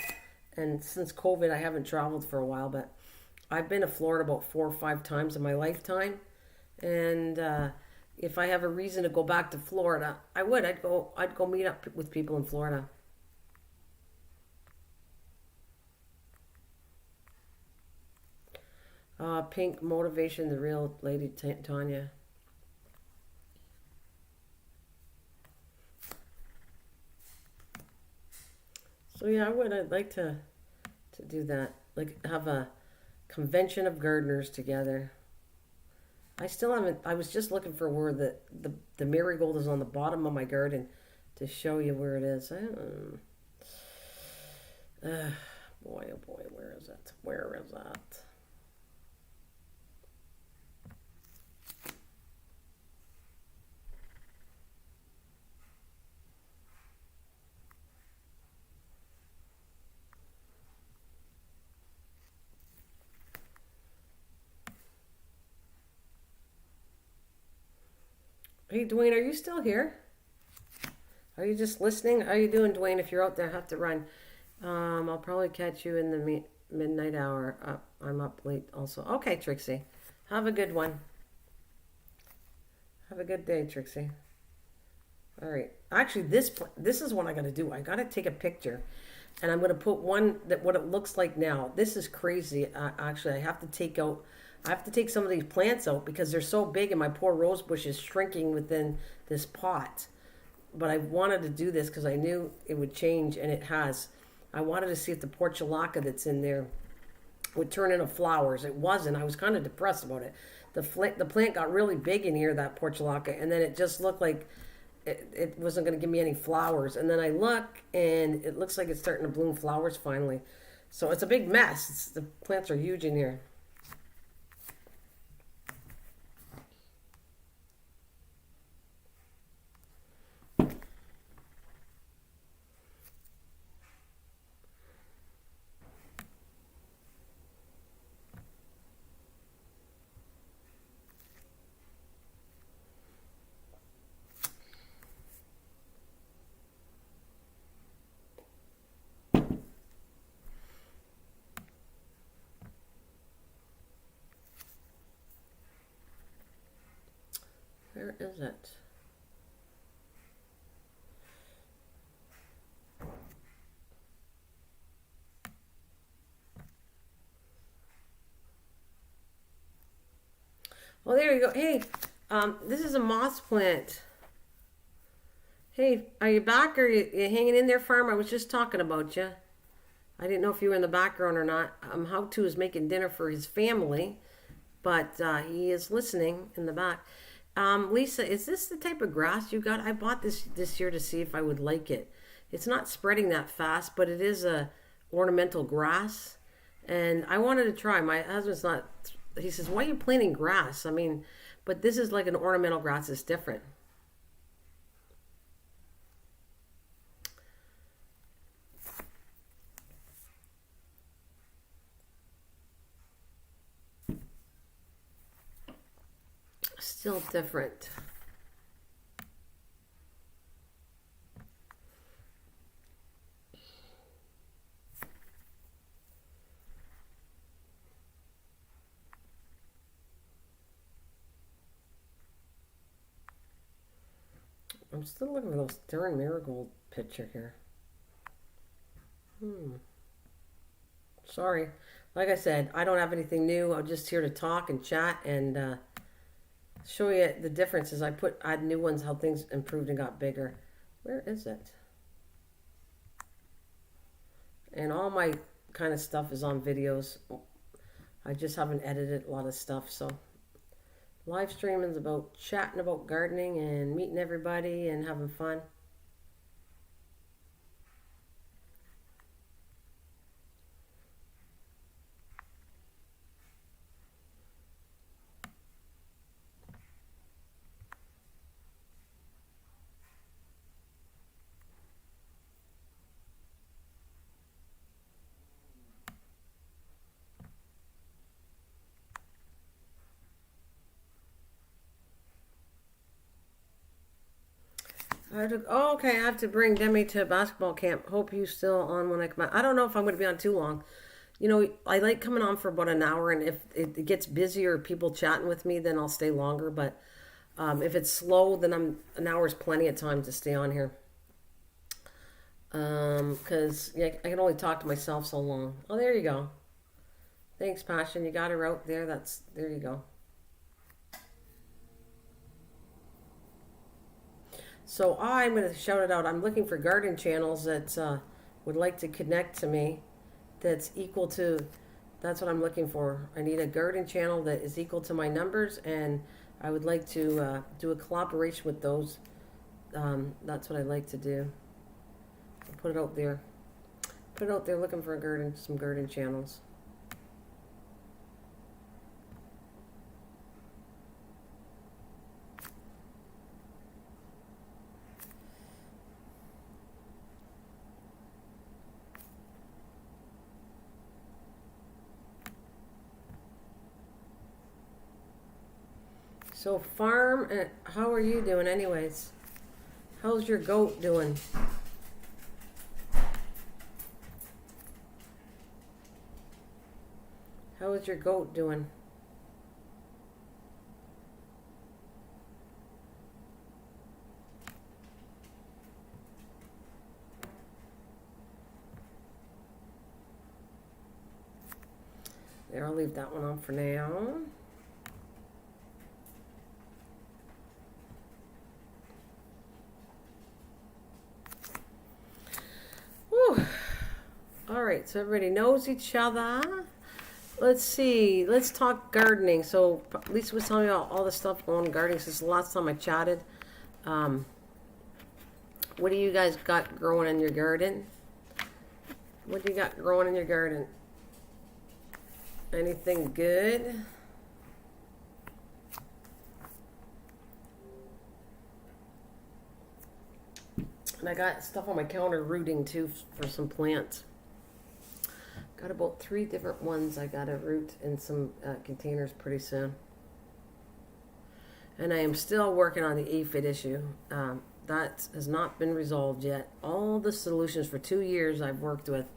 And since COVID, I haven't traveled for a while. But I've been to Florida about 4 or 5 times in my lifetime. And if I have a reason to go back to Florida, I would. I'd go meet up with people in Florida. Pink motivation, the real lady Tanya. So yeah, I'd like to do that. Like have a convention of gardeners together. I still haven't. I was just looking for where the marigold is on the bottom of my garden to show you where it is. Boy, oh boy, where is it? Where is that? Hey, Dwayne, are you still here? Are you just listening? How are you doing, Dwayne? If you're out there, I have to run. I'll probably catch you in the midnight hour. I'm up late also. Okay, Trixie. Have a good one. Have a good day, Trixie. All right. Actually, this is what I got to do. I got to take a picture. And I'm going to put one that what it looks like now. This is crazy. Actually, I have to take some of these plants out because they're so big and my poor rose bush is shrinking within this pot. But I wanted to do this because I knew it would change, and it has. I wanted to see if the portulaca that's in there would turn into flowers. It wasn't. I was kind of depressed about it. The plant got really big in here, that portulaca, and then it just looked like it wasn't going to give me any flowers. And then I look, and it looks like it's starting to bloom flowers finally. So it's a big mess. The plants are huge in here. Where is it? Oh, there you go. Hey, this is a moss plant. Hey, are you back or you hanging in there, farm? I was just talking about you. I didn't know if you were in the background or not. How to is making dinner for his family, but he is listening in the back. Lisa, is this the type of grass you got? I bought this year to see if I would like it. It's not spreading that fast, but it is a ornamental grass, and I wanted to try. My husband's not. He says, "Why are you planting grass?" I mean, but this is like an ornamental grass. It's different. Still different. I'm still looking for those darn marigold picture here. Sorry. Like I said, I don't have anything new. I'm just here to talk and chat and show you the differences. I had new ones, how things improved and got bigger. Where is it? And all my kind of stuff is on videos. I just haven't edited a lot of stuff, so live streaming is about chatting about gardening and meeting everybody and having fun. Okay, I have to bring Demi to basketball camp. Hope you still on when I come out. I don't know if I'm going to be on too long. You know, I like coming on for about an hour, and if it gets busier, people chatting with me, then I'll stay longer. But if it's slow, then an hour is plenty of time to stay on here. Because yeah, I can only talk to myself so long. Oh, there you go. Thanks, Passion. You got her out there. There you go. So I'm going to shout it out. I'm looking for garden channels that would like to connect to me. That's equal to. That's what I'm looking for. I need a garden channel that is equal to my numbers, and I would like to do a collaboration with those. That's what I'd like to do. I'll put it out there. Put it out there looking for some garden channels. So farm, how are you doing anyways? How's your goat doing? How is your goat doing? There, I'll leave that one on for now. Whew. right, so everybody knows each other. Let's see. Let's talk gardening. So Lisa was telling me all the stuff going on gardening since the last time I chatted. What do you guys got growing in your garden? What do you got growing in your garden? Anything good? And I got stuff on my counter rooting too for some plants. Got about 3 different ones I got to root in some containers pretty soon. And I am still working on the aphid issue. That has not been resolved yet. All the solutions for 2 years I've worked with,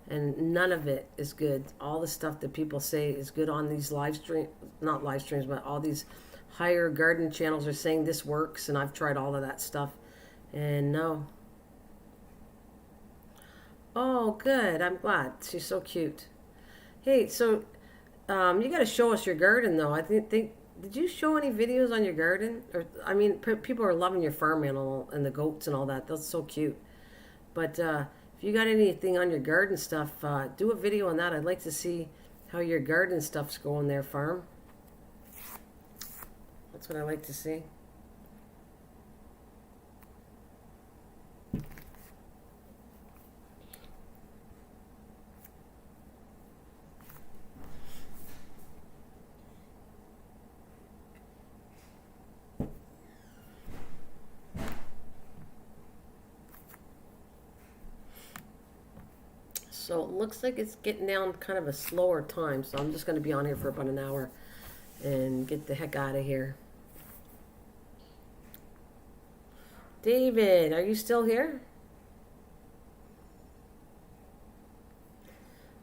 and none of it is good. All the stuff that people say is good on these not live streams, but all these higher garden channels are saying this works, and I've tried all of that stuff, and no. Oh, good. I'm glad. She's so cute. Hey, so you got to show us your garden, though. I think did you show any videos on your garden? Or I mean, people are loving your farm animal and the goats and all that. That's so cute. But if you got anything on your garden stuff, do a video on that. I'd like to see how your garden stuff's going there, farm. That's what I like to see. So it looks like it's getting down kind of a slower time, so I'm just going to be on here for about an hour and get the heck out of here. David, are you still here?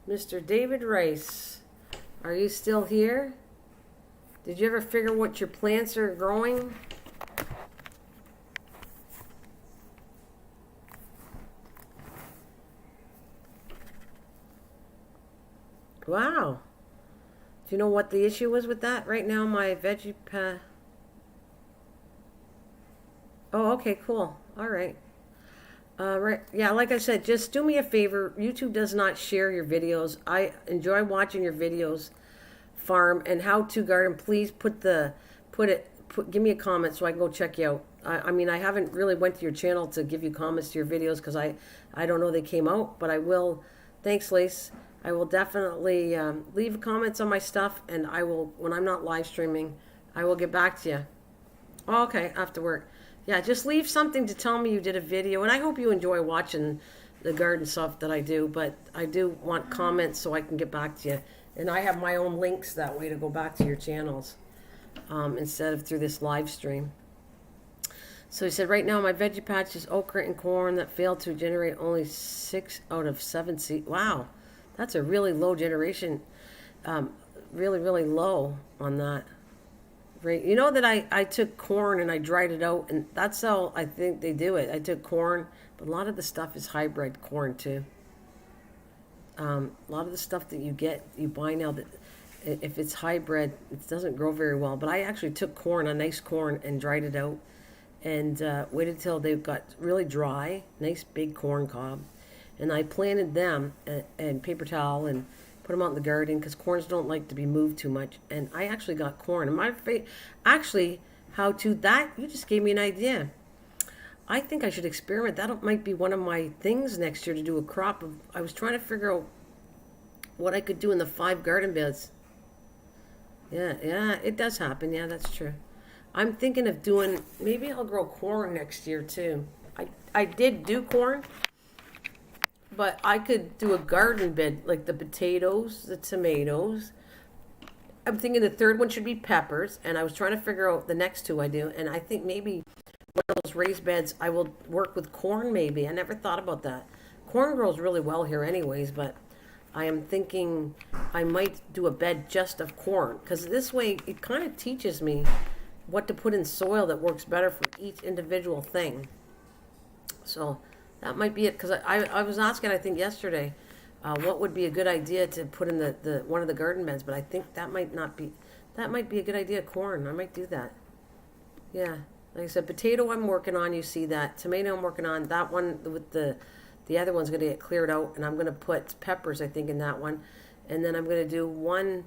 Mr. David Rice, are you still here? Did you ever figure what your plants are growing? Wow. Do you know what the issue was with that? Right now my veggie Oh, okay, cool. All right. Right. Yeah, like I said, just do me a favor. YouTube does not share your videos. I enjoy watching your videos, farm and how to garden. Please give me a comment so I can go check you out. I mean, I haven't really went to your channel to give you comments to your videos because I don't know they came out, but I will. Thanks, Lace. I will definitely leave comments on my stuff, and I will, when I'm not live streaming, I will get back to you. Oh, okay, after work. Yeah, just leave something to tell me you did a video, and I hope you enjoy watching the garden stuff that I do, but I do want comments so I can get back to you. And I have my own links that way to go back to your channels instead of through this live stream. So he said, right now my veggie patch is okra and corn that failed to generate only 6 out of 7 seeds. Wow. That's a really low generation, really, really low on that. Right. You know that I took corn and I dried it out, and that's how I think they do it. I took corn, but a lot of the stuff is hybrid corn too. A lot of the stuff that you buy now, that if it's hybrid, it doesn't grow very well. But I actually took corn, a nice corn, and dried it out, and waited till they got really dry, nice big corn cob. And I planted them in paper towel and put them out in the garden because corns don't like to be moved too much. And I actually got corn. And actually, you just gave me an idea. I think I should experiment. That might be one of my things next year, to do a crop of. I was trying to figure out what I could do in the 5 garden beds. Yeah, it does happen. Yeah, that's true. I'm thinking of doing, maybe I'll grow corn next year too. I did do corn. But I could do a garden bed, like the potatoes, the tomatoes. I'm thinking the 3rd one should be peppers. And I was trying to figure out the next 2 I do. And I think maybe one of those raised beds, I will work with corn maybe. I never thought about that. Corn grows really well here anyways. But I am thinking I might do a bed just of corn. Because this way it kind of teaches me what to put in soil that works better for each individual thing. So that might be it, because I was asking, I think yesterday, what would be a good idea to put in the one of the garden beds, but I think that might be a good idea. Corn, I might do that. Yeah, like I said, potato I'm working on. You see that tomato I'm working on. That one with the The other one's going to get cleared out, and I'm going to put peppers, I think, in that one. And then I'm going to do one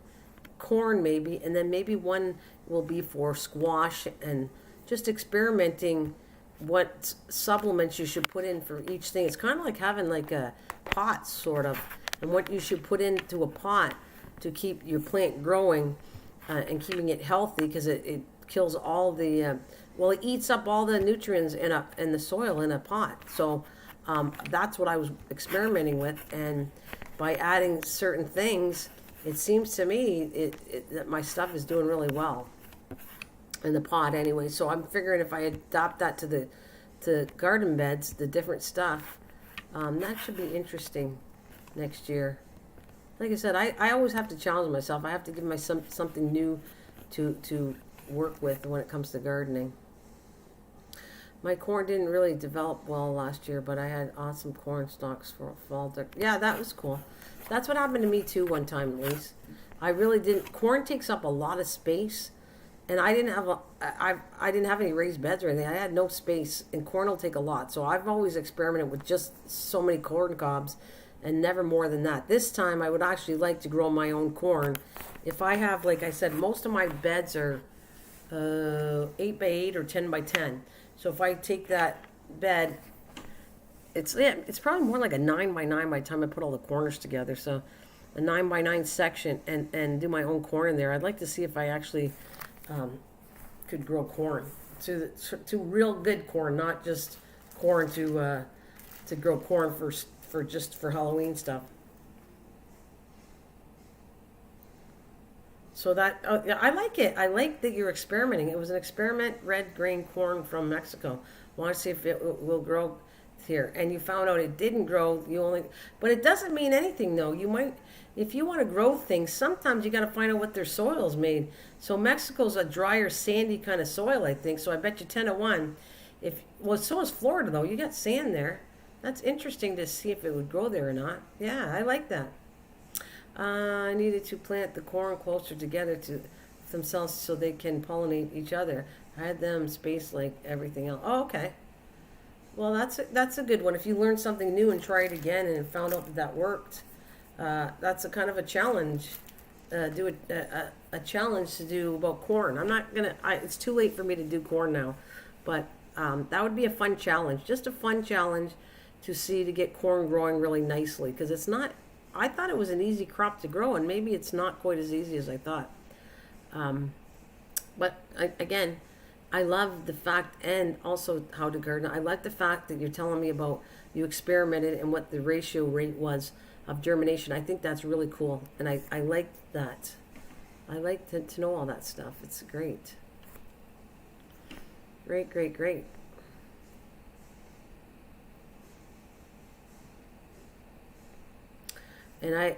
corn maybe, and then maybe one will be for squash, and just experimenting what supplements you should put in for each thing. It's kind of like having like a pot, sort of, and what you should put into a pot to keep your plant growing and keeping it healthy, because it kills all the, well, it eats up all the nutrients in the soil in a pot. So that's what I was experimenting with, and by adding certain things, it seems to me that my stuff is doing really well in the pot anyway. So I'm figuring if I adopt that to garden beds, the different stuff, that should be interesting next year. Like I said, I always have to challenge myself. I have to give myself something new to work with when it comes to gardening. My corn didn't really develop well last year, but I had awesome corn stalks for fall. Yeah, that was cool. That's what happened to me too one time, at least. I really didn't. Corn takes up a lot of space, and I didn't have any raised beds or anything. I had no space, and corn will take a lot. So I've always experimented with just so many corn cobs, and never more than that. This time, I would actually like to grow my own corn. If I have, like I said, most of my beds are 8 by 8 or 10 by 10. So if I take that bed, it's probably more like a 9 by 9 by the time I put all the corners together. So a 9 by 9 section, and do my own corn in there. I'd like to see if I actually could grow corn to real good corn, not just corn to grow corn for Halloween stuff. So that, I like it. I like that you're experimenting. It was an experiment, red grain corn from Mexico. Want to see if it will grow here. And you found out it didn't grow. But it doesn't mean anything though. You might, if you want to grow things, sometimes you got to find out what their soil's made. So Mexico's a drier, sandy kind of soil, I think. So I bet you 10 to 1. So is Florida though. You got sand there. That's interesting to see if it would grow there or not. Yeah, I like that. I needed to plant the corn closer together to themselves so they can pollinate each other. I had them spaced like everything else. Oh, okay. Well, that's a good one. If you learn something new and try it again and found out that worked, that's a kind of a challenge. Do a challenge to do about corn. I'm not gonna. It's too late for me to do corn now, but that would be a fun challenge. Just a fun challenge to get corn growing really nicely, because it's not. I thought it was an easy crop to grow, and maybe it's not quite as easy as I thought. But again, I love the fact, and also how to garden. I like the fact that you're telling me about you experimented and what the ratio rate was of germination. I think that's really cool, and I like that. I like to know all that stuff. It's great. Great, great, great. And I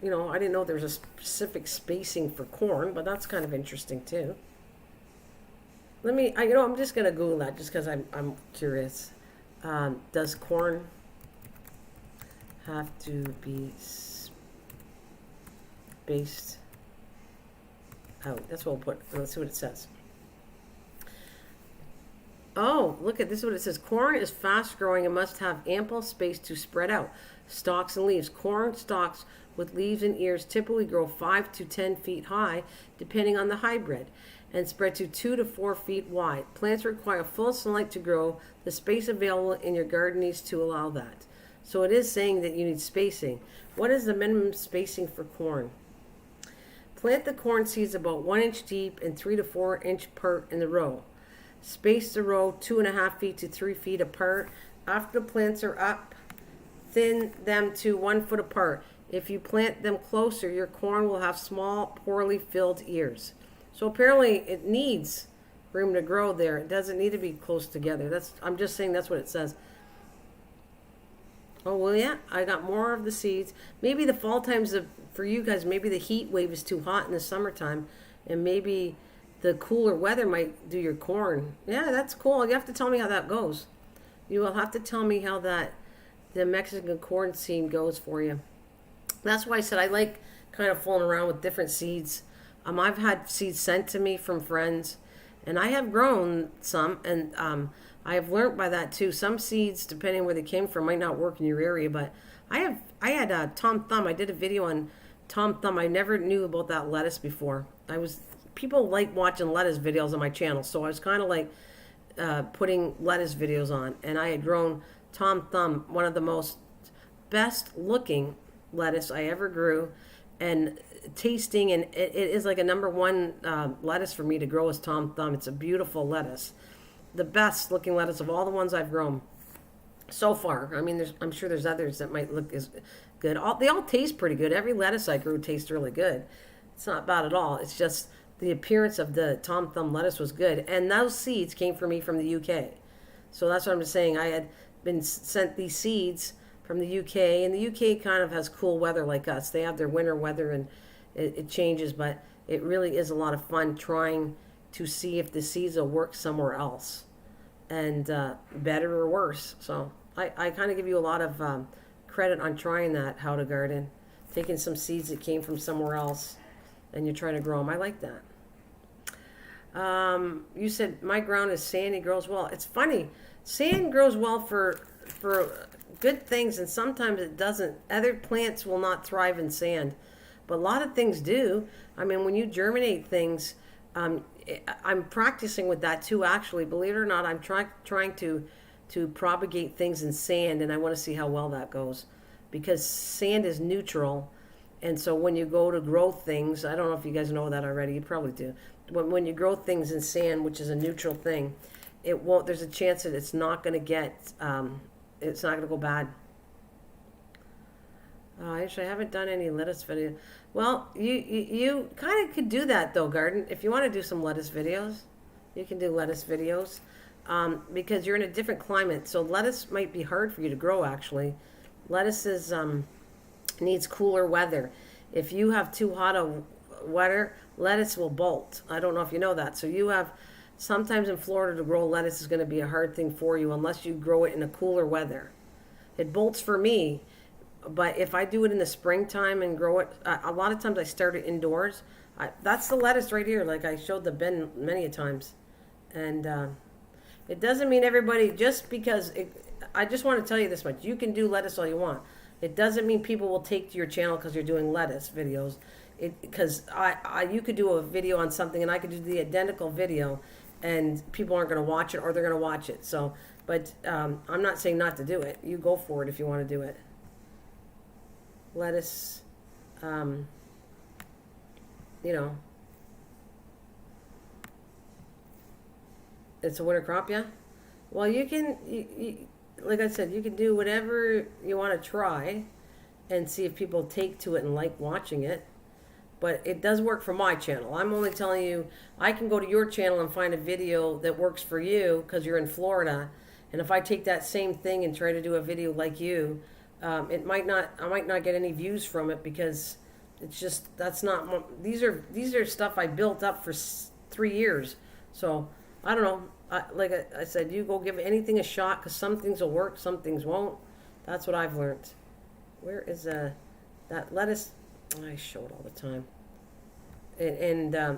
didn't know there was a specific spacing for corn, but that's kind of interesting too. I'm just gonna Google that just because I'm curious. Does corn have to be spaced out? That's what we'll put. Let's see what it says. Oh, look at this is what it says. Corn is fast growing and must have ample space to spread out. Stalks and leaves. Corn stalks with leaves and ears typically grow 5 to 10 feet high, depending on the hybrid, and spread to 2 to 4 feet wide. Plants require full sunlight to grow. The space available in your garden needs to allow that. So it is saying that you need spacing. What is the minimum spacing for corn? Plant the corn seeds about 1 inch deep and 3 to 4 inch apart in the row. Space the row 2.5 feet to 3 feet apart. After the plants are up, thin them to 1 foot apart. If you plant them closer, your corn will have small, poorly filled ears. So apparently it needs room to grow there. It doesn't need to be close together. I'm just saying that's what it says. Oh, well, yeah, I got more of the seeds. Maybe the fall times, for you guys, maybe the heat wave is too hot in the summertime, and maybe the cooler weather might do your corn. Yeah, that's cool. You have to tell me how that goes. You will have to tell me how the Mexican corn seed goes for you. That's why I said I like kind of fooling around with different seeds. I've had seeds sent to me from friends, and I have grown some, and I have learned by that too. Some seeds, depending where they came from, might not work in your area. But I had Tom Thumb. I did a video on Tom Thumb. I never knew about that lettuce before. People like watching lettuce videos on my channel, so I was kind of like putting lettuce videos on, and I had grown Tom Thumb, one of the most best looking lettuce I ever grew, and tasting, and it is like a number one lettuce for me to grow is Tom Thumb. It's a beautiful lettuce, the best looking lettuce of all the ones I've grown so far. I mean, I'm sure there's others that might look as good. They all taste pretty good. Every lettuce I grew tastes really good. It's not bad at all. It's just the appearance of the Tom Thumb lettuce was good, and those seeds came from me from the UK. So that's what I'm just saying. I had been sent these seeds from the UK, and the UK kind of has cool weather like us. They have their winter weather, and it changes, but it really is a lot of fun trying to see if the seeds will work somewhere else, and better or worse. So I kind of give you a lot of credit on trying that, how to garden, taking some seeds that came from somewhere else, and you're trying to grow them. I like that. You said my ground is sandy, grows well. It's funny. Sand grows well for good things, and sometimes it doesn't. Other plants will not thrive in sand, but a lot of things do. I mean, when you germinate things, I'm practicing with that too, actually. Believe it or not, I'm trying to propagate things in sand, and I want to see how well that goes, because sand is neutral. And so when you go to grow things, I don't know if you guys know that already, you probably do. When you grow things in sand, which is a neutral thing, there's a chance that it's not going to it's not going to go bad. Actually, I haven't done any lettuce video. Well, you kind of could do that though, garden. If you want to do some lettuce videos, you can do lettuce videos, because you're in a different climate. So lettuce might be hard for you to grow, actually. Lettuce needs cooler weather. If you have too hot of weather, lettuce will bolt. I don't know if you know that. So sometimes in Florida, to grow lettuce is going to be a hard thing for you unless you grow it in a cooler weather. It bolts for me, but if I do it in the springtime and grow it, a lot of times I start it indoors. That's the lettuce right here, like I showed the bin many a times. And it doesn't mean everybody, just because, I just want to tell you this much, you can do lettuce all you want. It doesn't mean people will take to your channel because you're doing lettuce videos. Because you could do a video on something and I could do the identical video, and people aren't going to watch it, or they're going to watch it. So, but I'm not saying not to do it. You go for it if you want to do it. Lettuce, it's a winter crop, yeah? Well, you can, like I said, you can do whatever you want to try and see if people take to it and like watching it. But it does work for my channel. I'm only telling you, I can go to your channel and find a video that works for you because you're in Florida. And if I take that same thing and try to do a video like you, I might not get any views from it, because it's just, these are stuff I built up for 3 years. So I don't know. Like I said, you go give anything a shot, because some things will work, some things won't. That's what I've learned. Where is that lettuce? I show it all the time. And I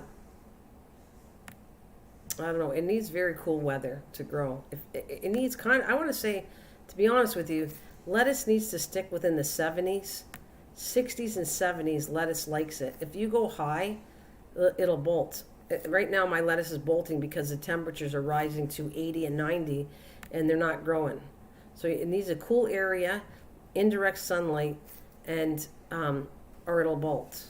don't know, it needs very cool weather to grow. It needs I want to say, to be honest with you, lettuce needs to stick within the 70s. 60s and 70s, lettuce likes it. If you go high, it'll bolt. Right now my lettuce is bolting because the temperatures are rising to 80 and 90, and they're not growing. So it needs a cool area, indirect sunlight, and or it'll bolt.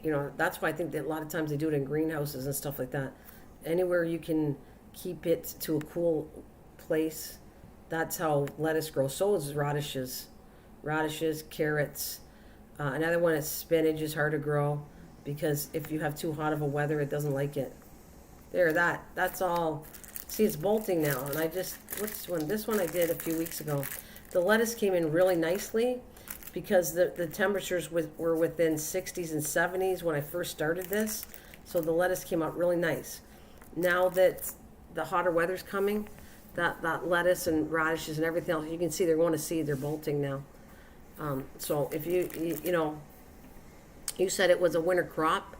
That's why I think that a lot of times they do it in greenhouses and stuff like that. Anywhere you can keep it to a cool place, that's how lettuce grows. So is radishes, carrots. Another one is spinach is hard to grow, because if you have too hot of a weather, it doesn't like it. That's all. See, it's bolting now. And this one I did a few weeks ago. The lettuce came in really nicely because the temperatures were within 60s and 70s when I first started this. So the lettuce came out really nice. Now that the hotter weather's coming, that lettuce and radishes and everything else, you can see they're going to seed. They're bolting now. So if you said it was a winter crop,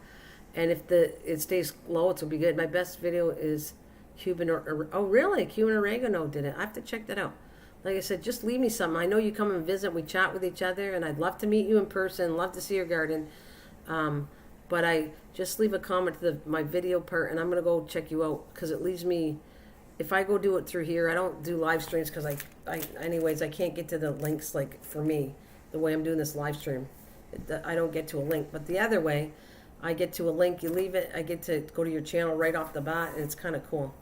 And if it stays low, it'll be good. My best video is Cuban oh really? Cuban oregano did it. I have to check that out. Like I said, just leave me something. I know you come and visit. We chat with each other, and I'd love to meet you in person. Love to see your garden. But I just leave a comment to my video part, and I'm gonna go check you out because it leaves me. If I go do it through here, I don't do live streams because anyways, I can't get to the links like for me the way I'm doing this live stream. I don't get to a link, but the other way, I get to a link. You leave it. I get to go to your channel right off the bat, and it's kind of cool.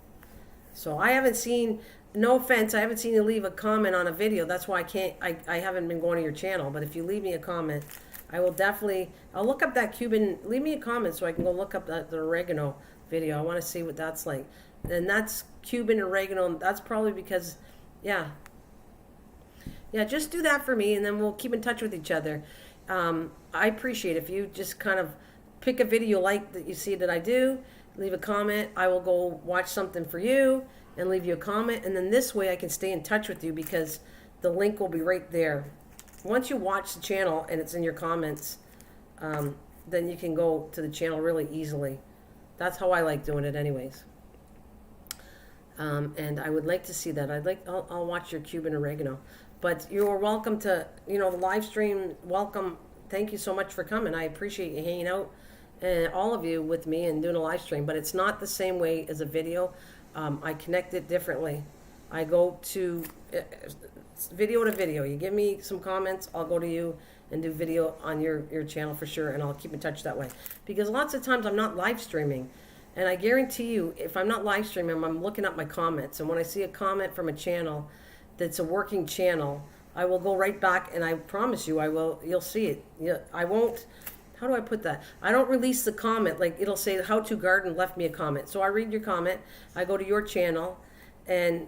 So I haven't seen. No offense, I haven't seen you leave a comment on a video. That's why I haven't been going to your channel. But if you leave me a comment, I will definitely, I'll look up that Cuban, leave me a comment so I can go look up the oregano video. I want to see what that's like. And that's Cuban oregano. That's probably because, yeah, just do that for me and then we'll keep in touch with each other. I appreciate if you just kind of pick a video like that you see that I do, leave a comment. I will go watch something for you and leave you a comment, and then this way I can stay in touch with you because the link will be right there. Once you watch the channel and it's in your comments, then you can go to the channel really easily. That's how I like doing it anyways. And I would like to see that. I'll watch your Cuban oregano. But you're welcome to, the live stream, welcome. Thank you so much for coming. I appreciate you hanging out, and all of you with me and doing a live stream, but it's not the same way as a video. I connect it differently. I go to video to video. You give me some comments, I'll go to you and do video on your channel for sure, and I'll keep in touch that way. Because lots of times I'm not live streaming, and I guarantee you, if I'm not live streaming, I'm looking at my comments, and when I see a comment from a channel that's a working channel, I will go right back, and I promise you, you'll see it. I won't. How do I put that? I don't release the comment. Like it'll say how to garden left me a comment. So I read your comment. I go to your channel and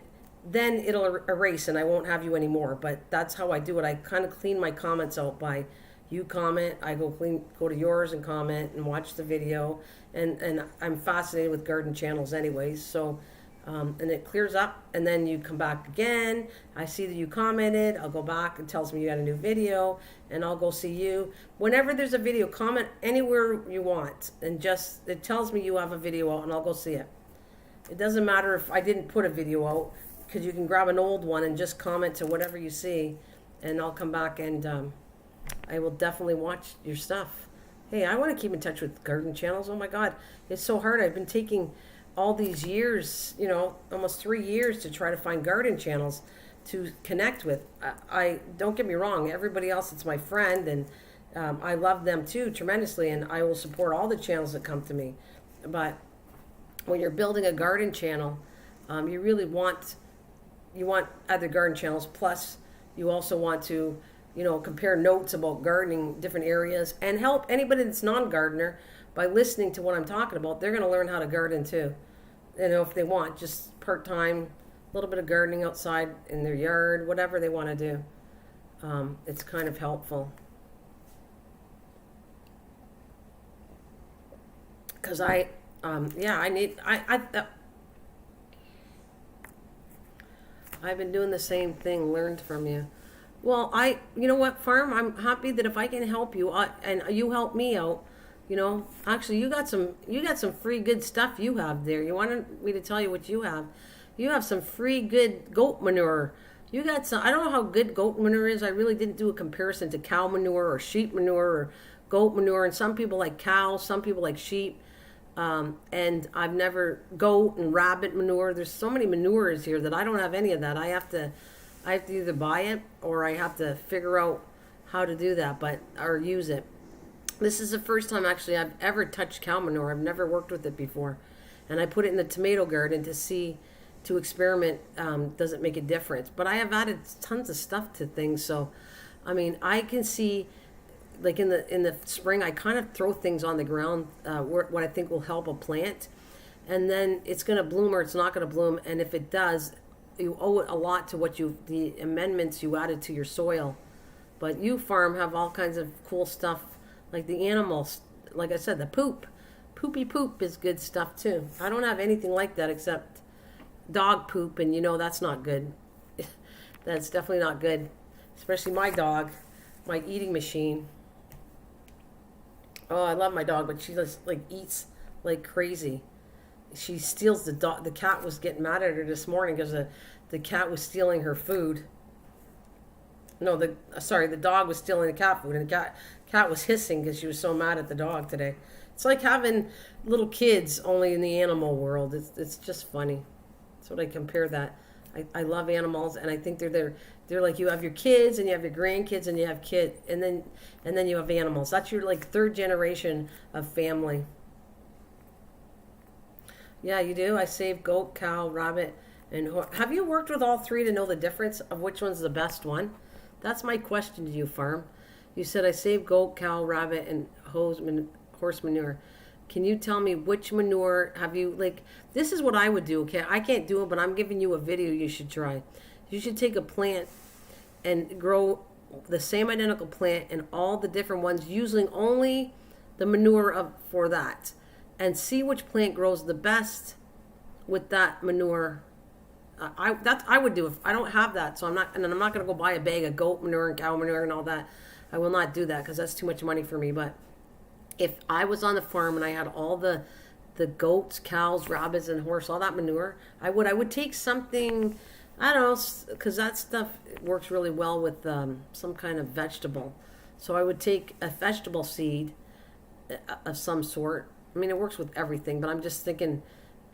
then it'll erase and I won't have you anymore. But that's how I do it. I kind of clean my comments out by you comment. I go to yours and comment and watch the video. And I'm fascinated with garden channels anyways. So, and it clears up and then you come back again. I see that you commented. I'll go back. It tells me you got a new video and I'll go see you. Whenever there's a video, comment anywhere you want. And it tells me you have a video out and I'll go see it. It doesn't matter if I didn't put a video out because you can grab an old one and just comment to whatever you see and I'll come back and I will definitely watch your stuff. Hey, I want to keep in touch with garden channels. Oh my God, it's so hard. I've been taking all these years, almost 3 years to try to find garden channels to connect with. I don't get me wrong, everybody else, it's my friend, and I love them too tremendously, and I will support all the channels that come to me. But when you're building a garden channel, you really want other garden channels, plus you also want to compare notes about gardening, different areas, and help anybody that's non-gardener by listening to what I'm talking about. They're going to learn how to garden too. If they want, just part-time, a little bit of gardening outside in their yard, whatever they want to do. It's kind of helpful. Because I've been doing the same thing, learned from you. Well, you know what, Farm? I'm happy that if I can help you, and you help me out, actually you got some free good stuff you have there. You wanted me to tell you what you have. You have some free good goat manure. You got some, I don't know how good goat manure is. I really didn't do a comparison to cow manure or sheep manure or goat manure. And some people like cows, some people like sheep. And I've never goat and rabbit manure. There's so many manures here that I don't have any of that. I have to either buy it or I have to figure out how to do that, or use it. This is the first time actually I've ever touched cow manure. I've never worked with it before. And I put it in the tomato garden to experiment, does it make a difference? But I have added tons of stuff to things. So, I can see, like in the spring, I kind of throw things on the ground, what I think will help a plant. And then it's going to bloom or it's not going to bloom. And if it does, you owe it a lot to the amendments you added to your soil. But you, Farm, have all kinds of cool stuff, like the animals. Like I said, the poopy poop is good stuff too. I don't have anything like that except dog poop, and that's not good. That's definitely not good, especially my dog, my eating machine. Oh, I love my dog, but she just like eats like crazy. She steals the dog. The cat was getting mad at her this morning because the cat was stealing her food. No, the dog was stealing the cat food, and the cat was hissing because she was so mad at the dog today. It's like having little kids, only in the animal world. It's just funny. That's what I compare that. I love animals, and I think they're like, you have your kids, and you have your grandkids, and you have kids, and then you have animals. That's your like third generation of family. Yeah, you do. I save goat, cow, rabbit, and have you worked with all three to know the difference of which one's the best one? That's my question to you, farm. You said I save goat, cow, rabbit, and horse manure. Can you tell me which manure have you, like, this is what I would do, okay? I can't do it, but I'm giving you a video you should try. You should take a plant and grow the same identical plant and all the different ones using only the manure for that, and see which plant grows the best with that manure. I would do if I don't have that, so I'm not going to go buy a bag of goat manure and cow manure and all that. I will not do that because that's too much money for me. But if I was on the farm and I had all the goats, cows, rabbits, and horse, all that manure, I would take something, I don't know, because that stuff works really well with some kind of vegetable. So I would take a vegetable seed of some sort. I mean, it works with everything, but I'm just thinking,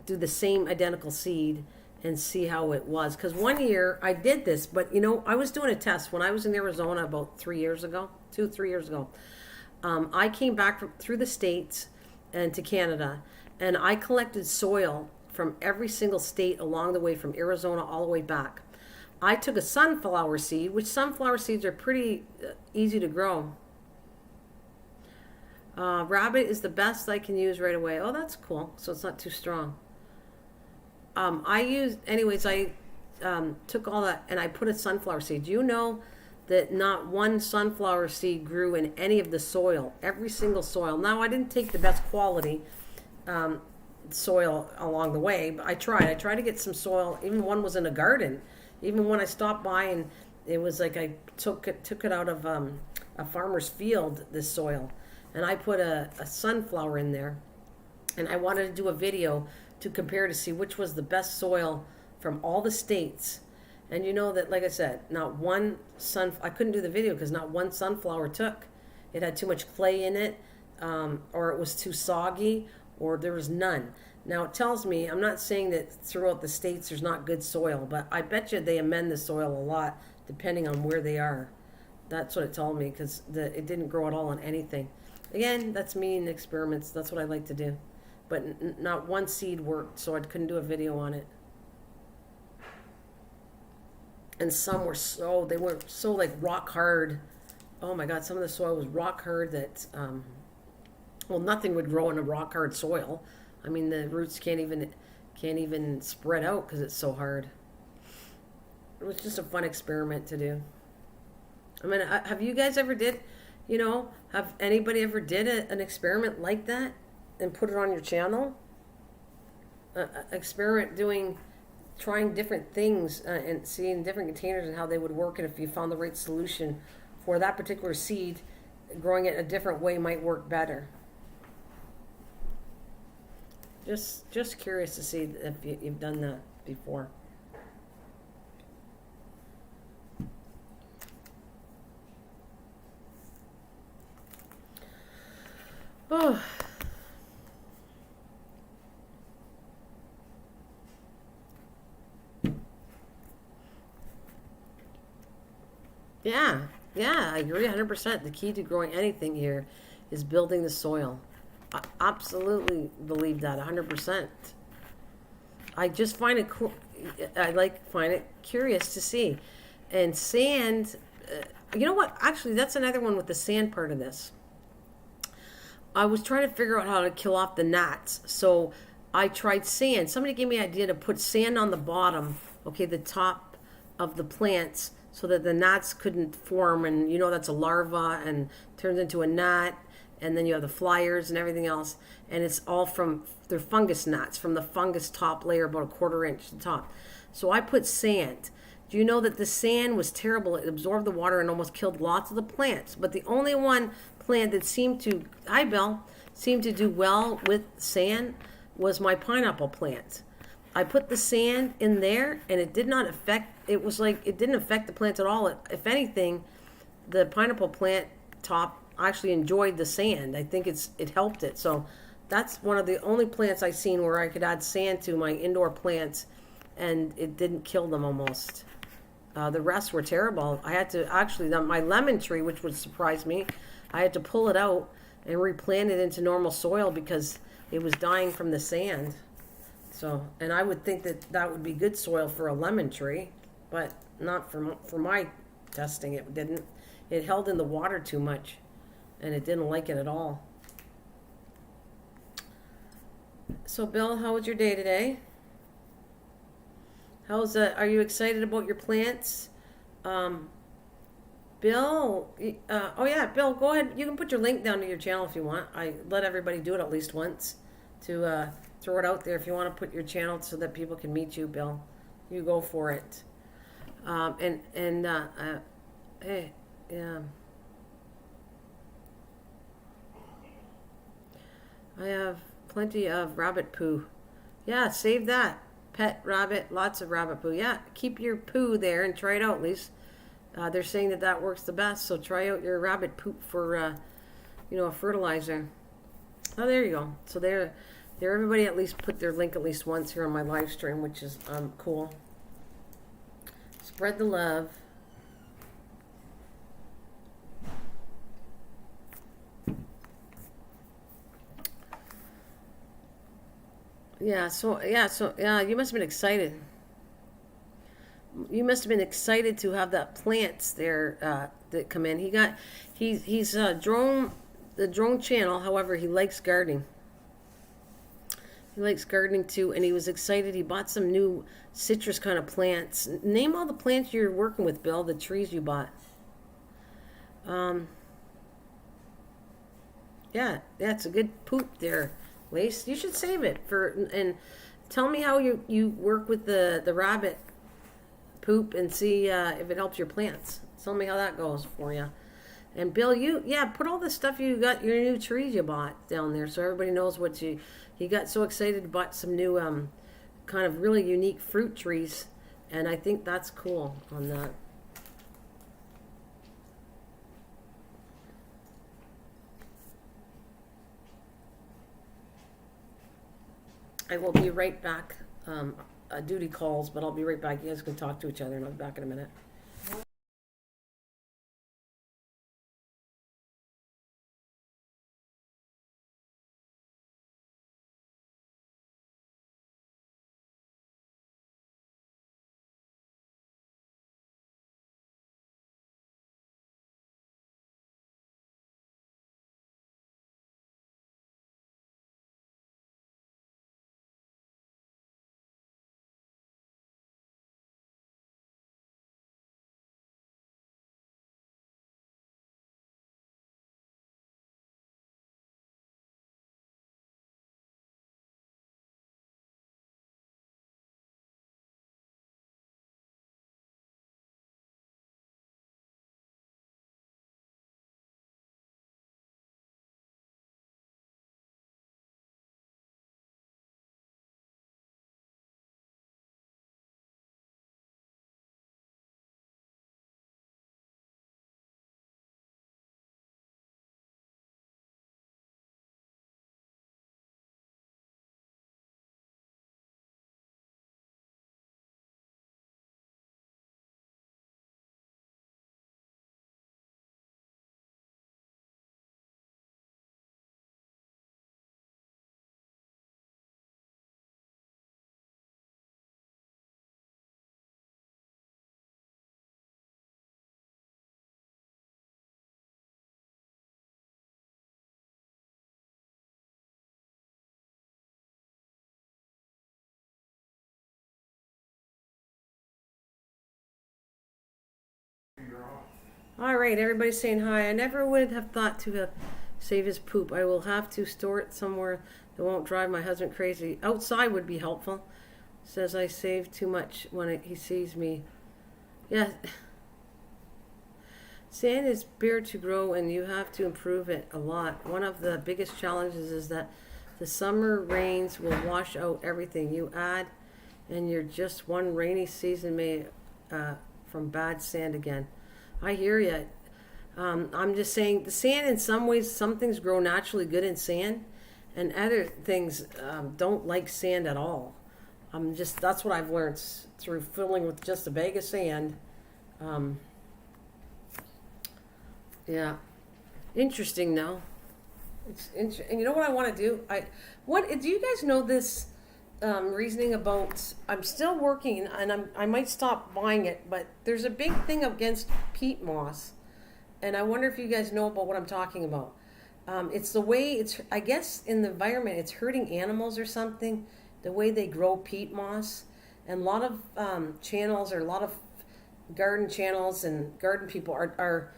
do the same identical seed and see how it was. Because one year I did this, but I was doing a test when I was in Arizona about 3 years ago, 3 years ago. I came back through the States and to Canada, and I collected soil from every single state along the way, from Arizona all the way back. I took a sunflower seed, which sunflower seeds are pretty easy to grow. Rabbit is the best I can use right away. Oh, that's cool. So it's not too strong. I took all that and I put a sunflower seed. You know that not one sunflower seed grew in any of the soil, every single soil. Now, I didn't take the best quality soil along the way, but I tried to get some soil. Even one was in a garden. Even when I stopped by, and it was like I took it out of a farmer's field, this soil, and I put a sunflower in there, and I wanted to do a video to compare to see which was the best soil from all the states. And you know that, like I said, not one I couldn't do the video because not one sunflower took. It had too much clay in it, or it was too soggy, or there was none. Now it tells me, I'm not saying that throughout the states there's not good soil, but I bet you they amend the soil a lot depending on where they are. That's what it told me, because it didn't grow at all on anything. Again, that's me in experiments. That's what I like to do. But not one seed worked, so I couldn't do a video on it. And some were they were so like rock hard. Oh my God, some of the soil was rock hard that, nothing would grow in a rock hard soil. I mean, the roots can't even spread out because it's so hard. It was just a fun experiment to do. I mean, have you guys ever have anybody ever did an experiment like that and put it on your channel? Experiment trying different things and seeing different containers and how they would work, and if you found the right solution for that particular seed, growing it a different way might work better. Just curious to see if you've done that before. Oh. Yeah, I agree 100%. The key to growing anything here is building the soil. I absolutely believe that 100%. I just find it cool. Find it curious to see. And sand, you know what? Actually, that's another one with the sand part of this. I was trying to figure out how to kill off the gnats. So I tried sand. Somebody gave me an idea to put sand on the bottom, the top of the plants, so that the gnats couldn't form. And that's a larva and turns into a gnat. And then you have the flyers and everything else. And it's all they're fungus gnats, from the fungus top layer, about a 1/4 inch to the top. So I put sand Do you know that the sand was terrible? It absorbed the water and almost killed lots of the plants. But the only one plant that seemed to, hi Bill, seemed to do well with sand was my pineapple plant. I put the sand in there and it did not affect, it was like, it didn't affect the plants at all. If anything, the pineapple plant top actually enjoyed the sand. I think it helped it. So that's one of the only plants I've seen where I could add sand to my indoor plants and it didn't kill them almost. The rest were terrible. I had to actually, my lemon tree, which would surprise me, I had to pull it out and replant it into normal soil because it was dying from the sand. So, and I would think that that would be good soil for a lemon tree, but not for my testing. It didn't. It held in the water too much, and it didn't like it at all. So, Bill, how was your day today? Are you excited about your plants? Bill, oh yeah, Bill, go ahead. You can put your link down to your channel if you want. I let everybody do it at least once to throw it out there. If you want to put your channel so that people can meet you, Bill, you go for it. Hey, yeah. I have plenty of rabbit poo. Yeah, save that. Pet rabbit, lots of rabbit poo. Yeah, keep your poo there and try it out at least. They're saying that works the best, so try out your rabbit poop for, a fertilizer. Oh, there you go. So there, everybody at least put their link at least once here on my live stream, which is cool. Spread the love. So you must have been excited. You must have been excited to have that plants there that come in. He's the drone channel. However, he likes gardening. He likes gardening too, and he was excited. He bought some new citrus kind of plants. Name all the plants you're working with, Bill. The trees you bought. Yeah, it's a good poop there. Waste. You should save it and tell me how you work with the rabbit poop and see if it helps your plants. Tell me how that goes for you. And Bill, put all the stuff you got, your new trees you bought down there, so everybody knows what he got so excited to buy some new kind of really unique fruit trees, and I think that's cool on that. I will be right back. Duty calls, but I'll be right back. You guys can talk to each other, and I'll be back in a minute. All right, everybody's saying hi. I never would have thought to have save his poop. I will have to store it somewhere that won't drive my husband crazy. Outside would be helpful. Says I save too much when he sees me. Yeah, sand is bare to grow and you have to improve it a lot. One of the biggest challenges is that the summer rains will wash out everything you add, and you're just one rainy season may from bad sand again. I hear you. I'm just saying the sand in some ways, some things grow naturally good in sand, and other things don't like sand at all. That's what I've learned through filling with just a bag of sand. Um, yeah, interesting. Though. It's interesting. And you know what I want to do? What do you guys know this reasoning about? I'm still working, and I might stop buying it, but there's a big thing against peat moss, and I wonder if you guys know about what I'm talking about. It's the way I guess in the environment, it's hurting animals or something. The way they grow peat moss, and a lot of channels or a lot of garden channels and garden people are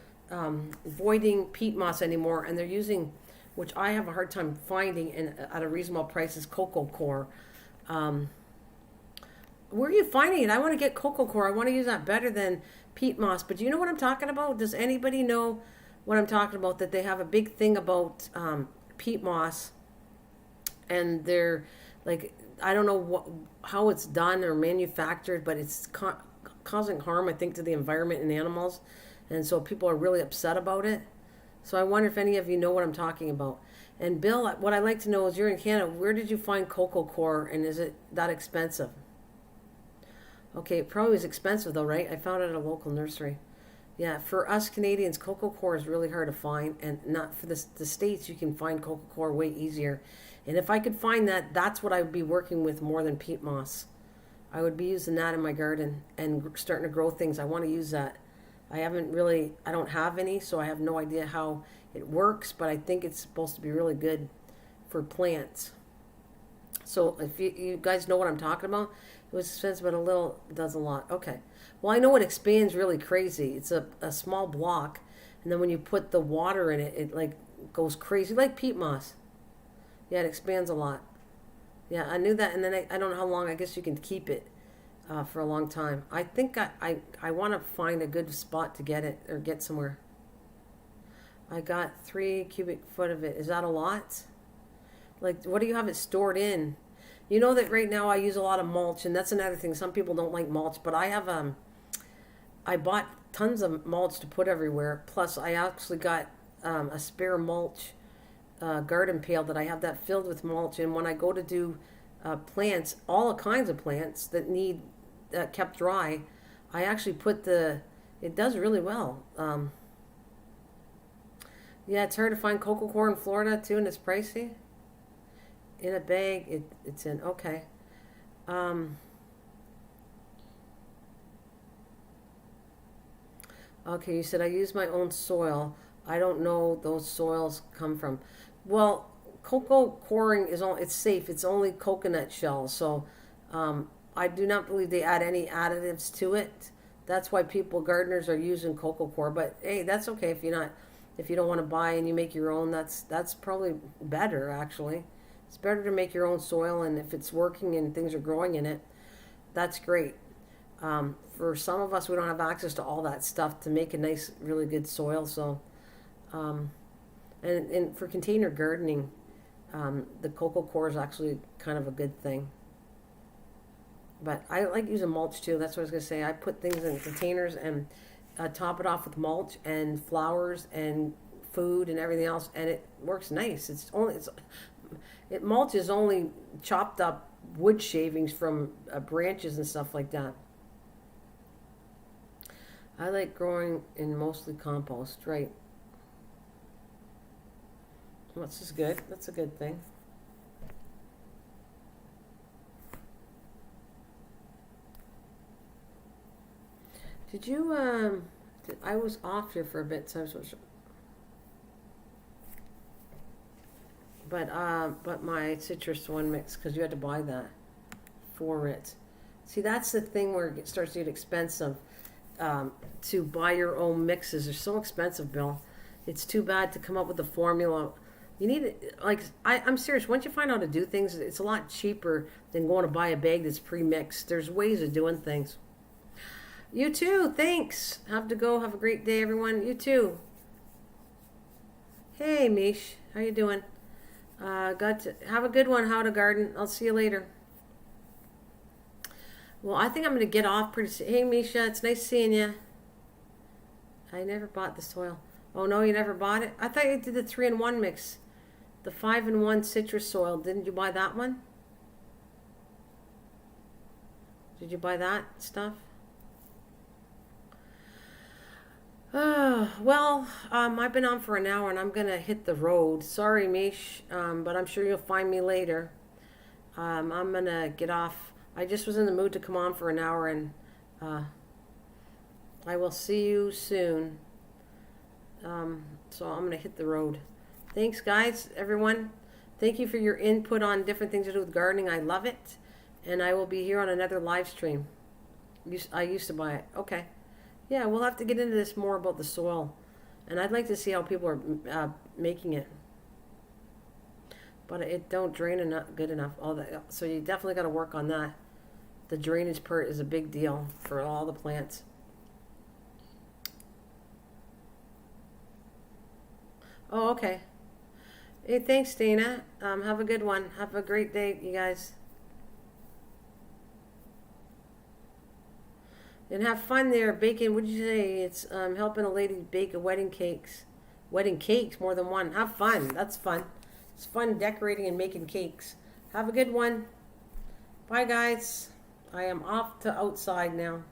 avoiding peat moss anymore, and they're using, which I have a hard time finding and at a reasonable price, is cocoa core. Where are you finding it? I want to get cocoa core. I want to use that better than peat moss. But do you know what I'm talking about? Does anybody know what I'm talking about? That they have a big thing about peat moss, and they're like, I don't know how it's done or manufactured, but it's causing harm, I think, to the environment and animals, and so people are really upset about it. So I wonder if any of you know what I'm talking about. And Bill, what I'd like to know is, you're in Canada, where did you find cocoa core, and is it that expensive? Okay, it probably was expensive though, right? I found it at a local nursery. Yeah, for us Canadians, cocoa core is really hard to find, and not for the States, you can find cocoa core way easier. And if I could find that, that's what I would be working with more than peat moss. I would be using that in my garden and starting to grow things. I want to use that. I don't have any, so I have no idea how it works, but I think it's supposed to be really good for plants. So if you guys know what I'm talking about, it was expensive, but it does a lot. Okay. Well, I know it expands really crazy. It's a small block, and then when you put the water in it, it like goes crazy, like peat moss. Yeah, it expands a lot. Yeah, I knew that, and then I don't know how long. I guess you can keep it for a long time. I think I want to find a good spot to get it, or get somewhere. I got 3 cubic foot of it. Is that a lot? Like, what do you have it stored in? You know that right now I use a lot of mulch, and that's another thing. Some people don't like mulch, but I have I bought tons of mulch to put everywhere. Plus, I actually got a spare mulch garden pail that I have that filled with mulch. And when I go to do plants, all kinds of plants that need kept dry, I actually put it does really well. Yeah, it's hard to find cocoa core in Florida too, and it's pricey. In a bag, it's in, okay. Okay, you said I use my own soil. I don't know those soils come from. Well, cocoa coring it's safe. It's only coconut shells. So I do not believe they add any additives to it. That's why gardeners are using cocoa core. But hey, that's okay if you don't want to buy and you make your own. That's probably better, actually. It's better to make your own soil, and if it's working and things are growing in it, that's great. For some of us, we don't have access to all that stuff to make a nice, really good soil. So, and for container gardening, the cocoa core is actually kind of a good thing. But I like using mulch too. That's what I was going to say. I put things in containers and top it off with mulch and flowers and food and everything else, and it works nice. Mulch is only chopped up wood shavings from branches and stuff like that. I like growing in mostly compost, right? Well, this is good. That's a good thing. Did you, I was off here for a bit, so I was, but my citrus one mix, because you had to buy that for it. See, that's the thing where it starts to get expensive. To buy your own mixes, they're so expensive, Bill. It's too bad to come up with a formula. You need it, I'm serious. Once you find out how to do things, it's a lot cheaper than going to buy a bag that's pre-mixed. There's ways of doing things. You too. Thanks. Have to go. Have a great day, everyone. You too. Hey, Mish. How you doing? Have a good one. How to garden. I'll see you later. Well, I think I'm going to get off pretty soon. Hey, Misha. It's nice seeing you. I never bought the soil. Oh, no, you never bought it? I thought you did the 3-in-1 mix. The 5-in-1 citrus soil. Didn't you buy that one? Did you buy that stuff? Well, I've been on for an hour and I'm going to hit the road. Sorry, Mish, but I'm sure you'll find me later. I'm going to get off. I just was in the mood to come on for an hour, and I will see you soon. So I'm going to hit the road. Thanks, guys, everyone. Thank you for your input on different things to do with gardening. I love it. And I will be here on another live stream. I used to buy it. Okay. Yeah, we'll have to get into this more about the soil. And I'd like to see how people are making it. But it don't drain good enough. All that. So you definitely got to work on that. The drainage part is a big deal for all the plants. Oh, okay. Hey, thanks, Dana. Have a good one. Have a great day, you guys. And have fun there baking. What did you say? It's helping a lady bake a wedding cakes. Wedding cakes, more than one. Have fun. That's fun. It's fun decorating and making cakes. Have a good one. Bye, guys. I am off to outside now.